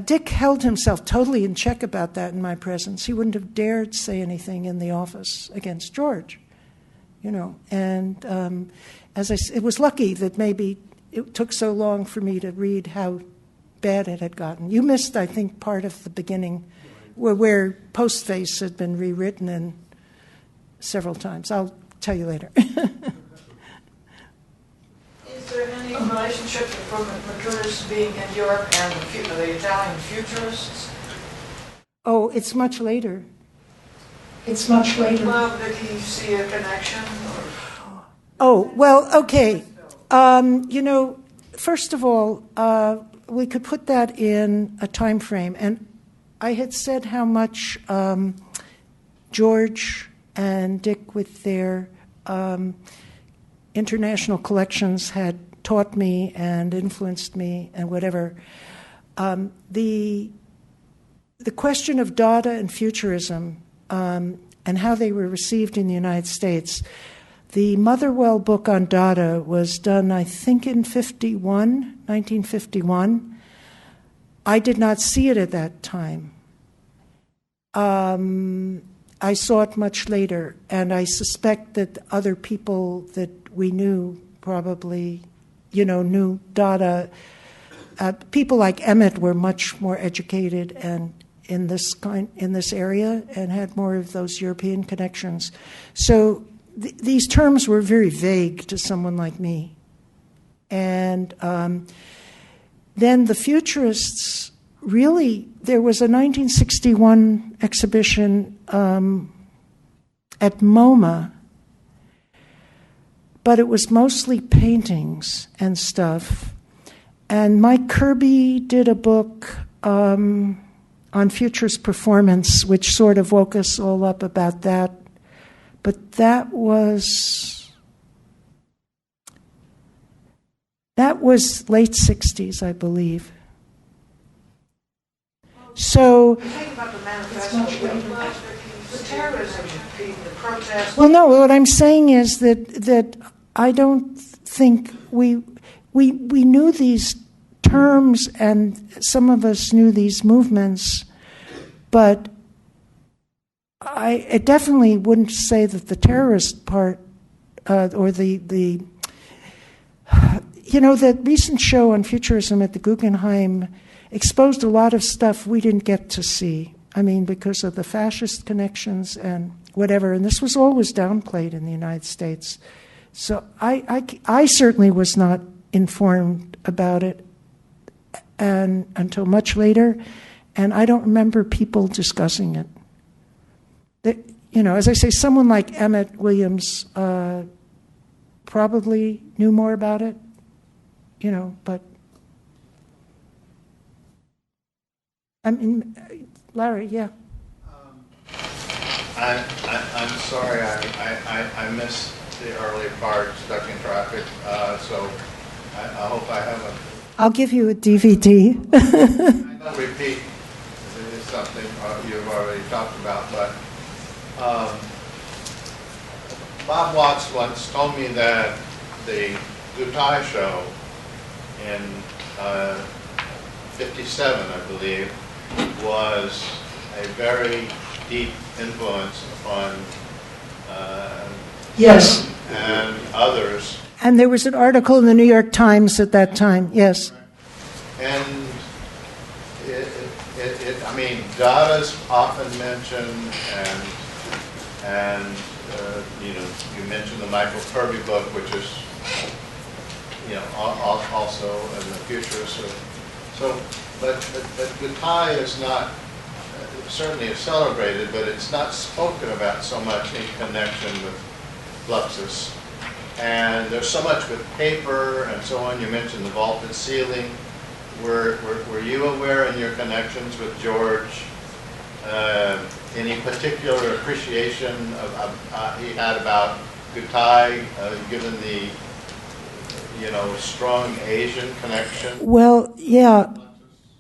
Dick held himself totally in check about that in my presence. He wouldn't have dared say anything in the office against George, And as I said, it was lucky that maybe it took so long for me to read how bad it had gotten. You missed, I think, part of the beginning where Postface had been rewritten in several times. I'll tell you later. Is there any relationship from Matrunas being in Europe and the Italian futurists? Oh, it's much later. It's much later. Well, did he see a connection? Or? Oh, well, okay. First of all, we could put that in a time frame. And I had said how much George and Dick, with their international collections, had taught me and influenced me and whatever. The question of Dada and Futurism and how they were received in the United States. The Motherwell book on Dada was done, I think, in 1951. I did not see it at that time. I saw it much later, and I suspect that other people that we knew probably, knew Dada. People like Emmett were much more educated and in this area and had more of those European connections. So these terms were very vague to someone like me. And then the Futurists, really, there was a 1961 exhibition at MoMA, but it was mostly paintings and stuff. And Mike Kirby did a book on Futurist performance, which sort of woke us all up about that. But that was late 60s, I believe. So, Think about the manifesto, the terrorism, the protest. well, no. What I'm saying is that I don't think we knew these terms, and some of us knew these movements, but I definitely wouldn't say that the terrorist part or that recent show on futurism at the Guggenheim exposed a lot of stuff we didn't get to see. I mean, because of the fascist connections and whatever, and this was always downplayed in the United States. So I certainly was not informed about it until much later, and I don't remember people discussing it. As I say, someone like Emmett Williams probably knew more about it, but I mean, Larry, yeah. I'm sorry, I missed the early part, stuck in traffic, so I hope I haven't. I'll give you a DVD. I don't repeat something you've already talked about, but Bob Watts once told me that the Gutai show in 57, I believe, was a very deep influence upon Yes. and others. And there was an article in the New York Times at that time, yes. And I mean, Dada's often mentioned, and you mentioned the Michael Kirby book, which is, also in the futurist. So, but Gutai is not, certainly is celebrated, but it's not spoken about so much in connection with Fluxus. And there's so much with paper and so on. You mentioned the vaulted ceiling. Were you aware in your connections with George any particular appreciation he had about Gutai, given the strong Asian connection? Well, yeah.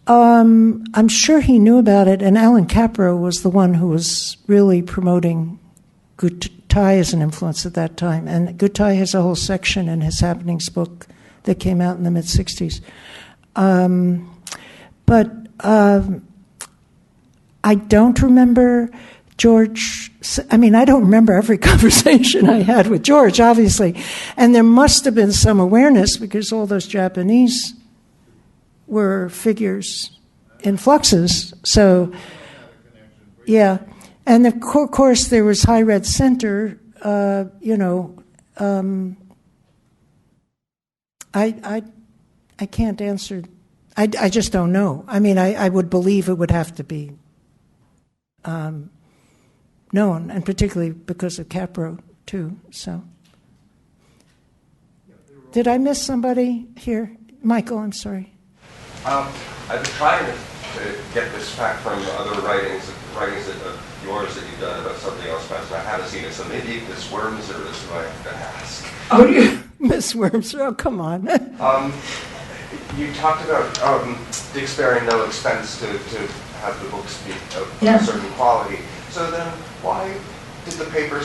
I'm sure he knew about it, and Alan Capro was the one who was really promoting Gutai as an influence at that time. And Gutai has a whole section in his Happenings book that came out in the mid-'60s. But I don't remember George. I mean, I don't remember every conversation I had with George, obviously. And there must have been some awareness, because all those Japanese were figures in Fluxus. So, yeah. And of course, there was High Red Center, I I can't answer. I just don't know. I mean, I would believe it would have to be known, and particularly because of Capro, too. So, did I miss somebody here? Michael, I'm sorry. I've been trying to get this fact from other writings of yours that you've done about something else, but I haven't seen it. So maybe Miss Worms or this I have to ask. Oh, you, Miss Worms. Oh, come on. You talked about Dick sparing no expense to have the books be of Yeah. a certain quality. So then, why did the paper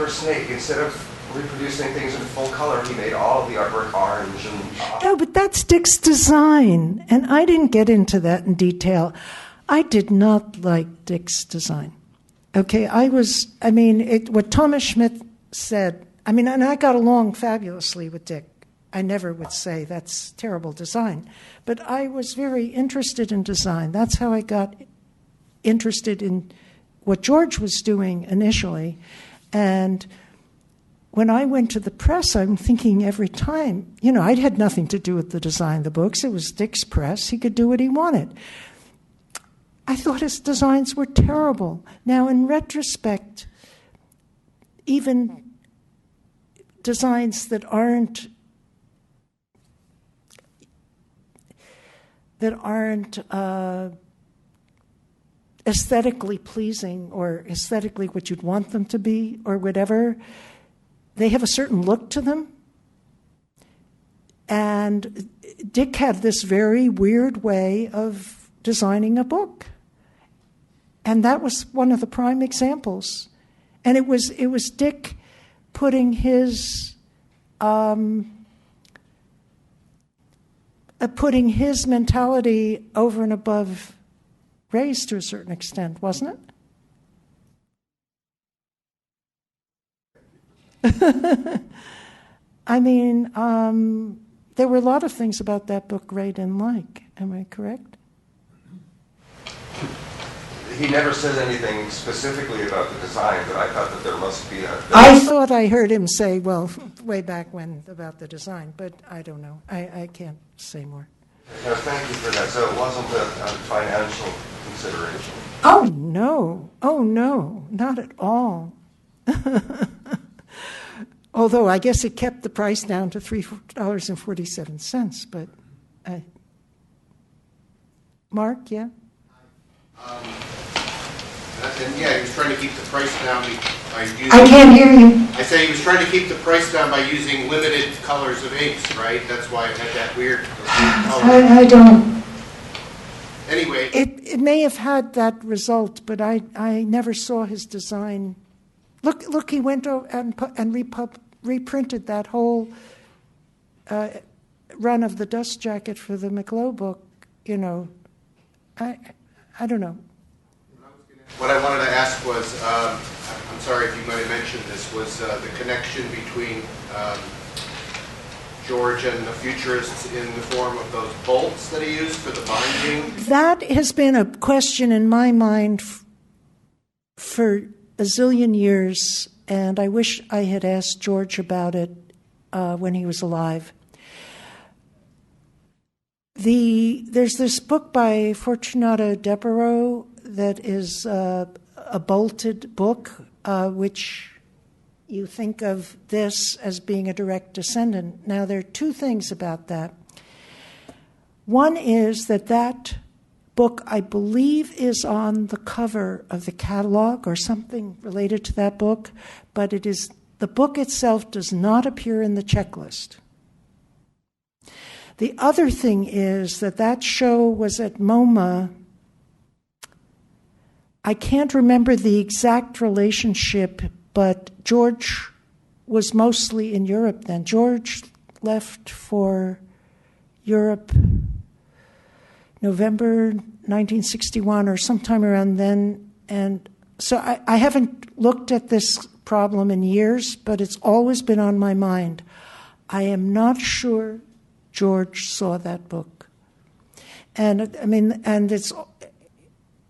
Snake, instead of reproducing things in full color, he made all of the artwork orange and... No, but that's Dick's design, and I didn't get into that in detail. I did not like Dick's design. Okay, what Thomas Schmidt said, and I got along fabulously with Dick. I never would say that's terrible design, but I was very interested in design. That's how I got interested in what George was doing initially, and when I went to the press, I'm thinking every time, I had nothing to do with the design of the books. It was Dick's press. He could do what he wanted. I thought his designs were terrible. Now, in retrospect, even designs that aren't aesthetically pleasing or aesthetically what you'd want them to be or whatever, they have a certain look to them. And Dick had this very weird way of designing a book. And that was one of the prime examples. And it was Dick putting his mentality over and above Ray's to a certain extent, wasn't it? There were a lot of things about that book Ray didn't like. Am I correct? He never says anything specifically about the design, but I thought that there must be a... I thought I heard him say, well, way back when, about the design, but I don't know. I can't say more. No, thank you for that. So it wasn't a financial consideration? Oh, no, not at all. Although I guess it kept the price down to $3.47, but Mark, yeah? And yeah, he was trying to keep the price down by using... I can't hear you. I say he was trying to keep the price down by using limited colors of inks, right? That's why it had that weird color. I don't... Anyway... It may have had that result, but I never saw his design. Look, he went and reprinted that whole run of the dust jacket for the McLow book, I don't know. What I wanted to ask was, I'm sorry if you might have mentioned this, was the connection between George and the futurists in the form of those bolts that he used for the binding? That has been a question in my mind for a zillion years, and I wish I had asked George about it when he was alive. There's this book by Fortunato Deppero that is a bolted book, which you think of this as being a direct descendant. Now, there are two things about that. One is that book, I believe, is on the cover of the catalog or something related to that book, but the book itself does not appear in the checklist. The other thing is that show was at MoMA. I can't remember the exact relationship, but George was mostly in Europe then. George left for Europe November 1961 or sometime around then. And so I haven't looked at this problem in years, but it's always been on my mind. I am not sure George saw that book. And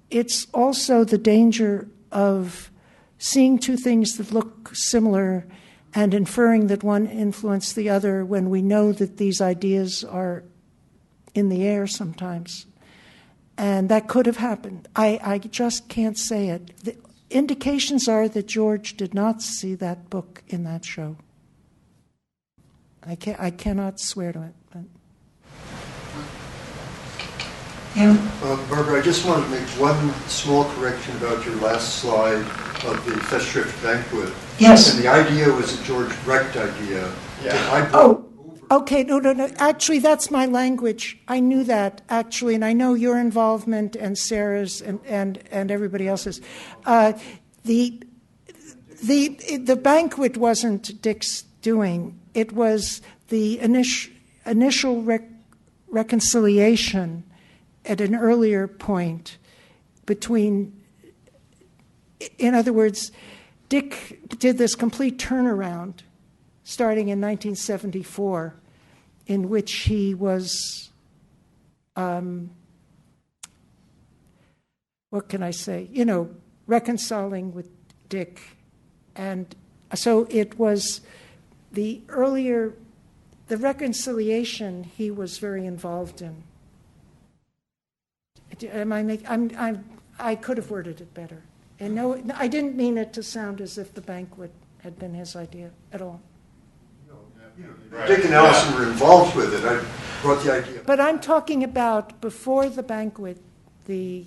it's also the danger of seeing two things that look similar and inferring that one influenced the other when we know that these ideas are in the air sometimes. And that could have happened. I just can't say it. The indications are that George did not see that book in that show. I cannot swear to it. But. Yeah. Barbara, I just wanted to make one small correction about your last slide of the Festschrift banquet. Yes. And the idea was a George Brecht idea. Yeah. Okay, no. Actually, that's my language. I knew that, actually, and I know your involvement and Sarah's and everybody else's. The banquet wasn't Dick's doing. It was the initial reconciliation at an earlier point between, in other words, Dick did this complete turnaround starting in 1974, in which he was, what can I say, reconciling with Dick. And so it was the reconciliation he was very involved in. I could have worded it better. And no, I didn't mean it to sound as if the banquet had been his idea at all. Dick and Allison were involved with it. I brought the idea. But I'm talking about before the banquet, the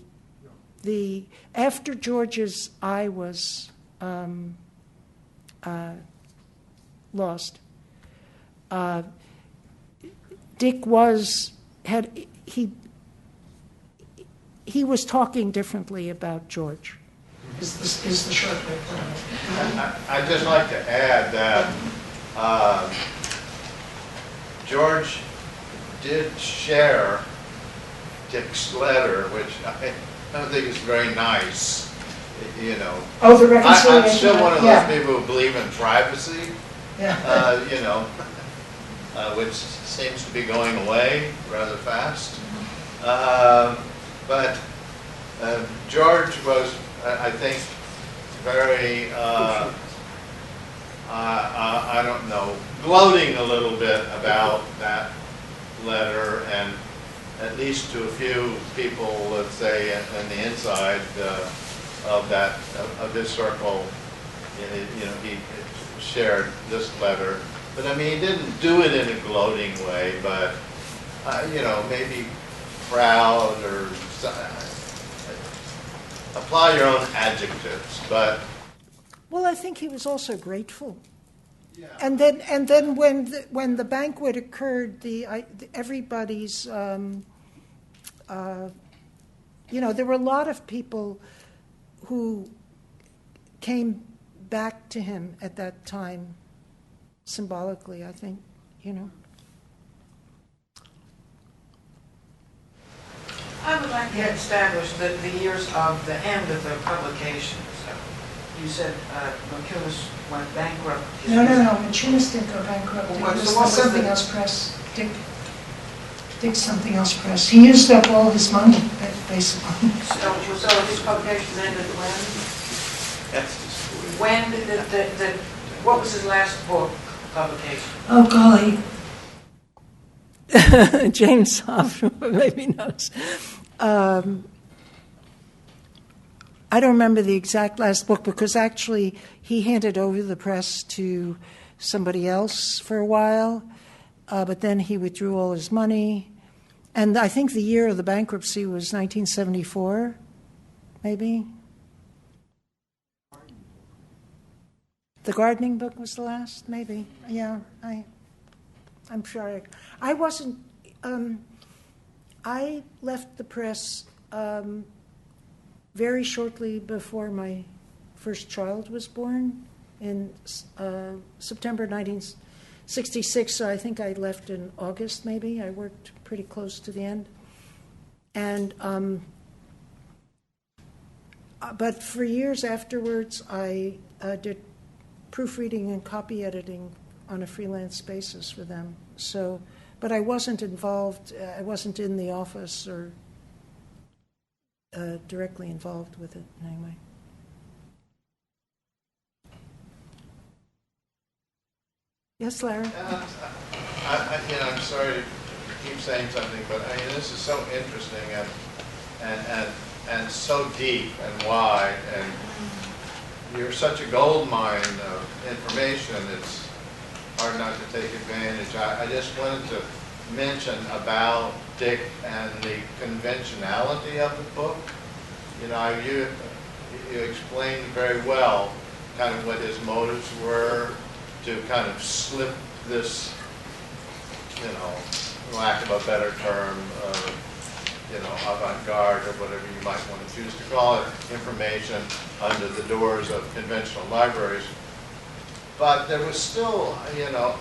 after George's eye was lost. Dick he was talking differently about George. Is the short way. I'd just like to add that George did share Dick's letter, which I don't think is very nice, Oh, the reconciliation. I'm still one of those people who believe in privacy, which seems to be going away rather fast. But George was, I think, very, I don't know, gloating a little bit about that letter, and at least to a few people, let's say, in the inside of this circle, he shared this letter. But I mean, he didn't do it in a gloating way, but maybe proud or apply your own adjectives. But well, I think he was also grateful. Yeah. And then when the banquet occurred, everybody's there were a lot of people who came back to him at that time, symbolically, I think, I would like to establish the years of the end of the publication. So you said McCunis went bankrupt. No. McCunis didn't go bankrupt. It was Something Else Press. Dick Something Else Press. He used up all his money, basically. So his publication ended when? When what was his last book publication? Oh, golly. James Hoffman maybe knows. I don't remember the exact last book because actually he handed over the press to somebody else for a while, but then he withdrew all his money. And I think the year of the bankruptcy was 1974, maybe. The gardening book was the last, maybe. Yeah, I'm sure. I wasn't. I left the press very shortly before my first child was born in September 1966. So I think I left in August. Maybe I worked pretty close to the end, and but for years afterwards, I did proofreading and copy editing on a freelance basis for them. So, but I wasn't involved. I wasn't in the office or directly involved with it in any way. Yes, Larry. I'm sorry to keep saying something, but I mean, this is so interesting and so deep and wide, and you're such a gold mine of information, it's hard not to take advantage. I just wanted to mention about Dick and the conventionality of the book. You know, you explained very well kind of what his motives were to kind of slip this, you know, lack of a better term, you know, avant-garde or whatever you might want to choose to call it, information under the doors of conventional libraries. But there was still, you know,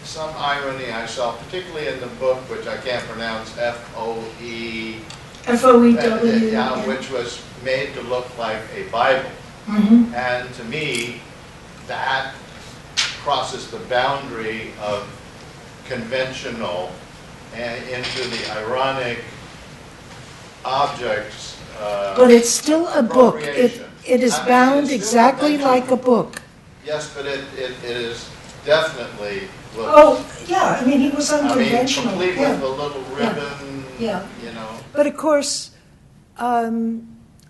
some irony I saw, particularly in the book, which I can't pronounce, F-O-E... F-O-E-W. Yeah, which was made to look like a Bible. Mm-hmm. And to me, that crosses the boundary of conventional and into the ironic objects. But it's still a book. It is I mean, bound it's still exactly like a book. Yes, but it is definitely. Oh, yeah, I mean, he was unconventional. I mean, complete yeah. with a little ribbon, Yeah. you know. But of course, a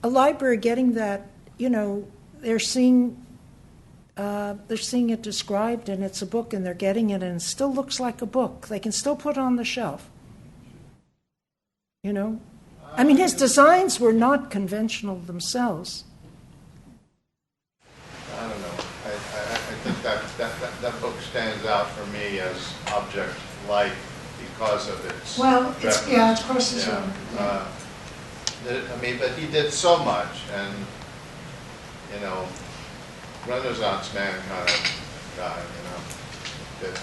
library getting that, you know, they're seeing it described and it's a book and they're getting it and it still looks like a book. They can still put it on the shelf. You know? I mean, his designs were not conventional themselves. I don't know. I think that book stands out for me as object-like because of its reference. Of course it's I mean, but he did so much, and, you know, Renaissance man kind of guy, you know. Good.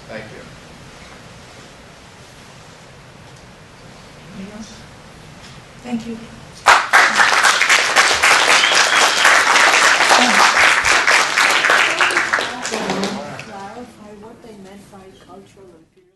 Thank you. Thank you. Clarify what they meant by cultural imperialism.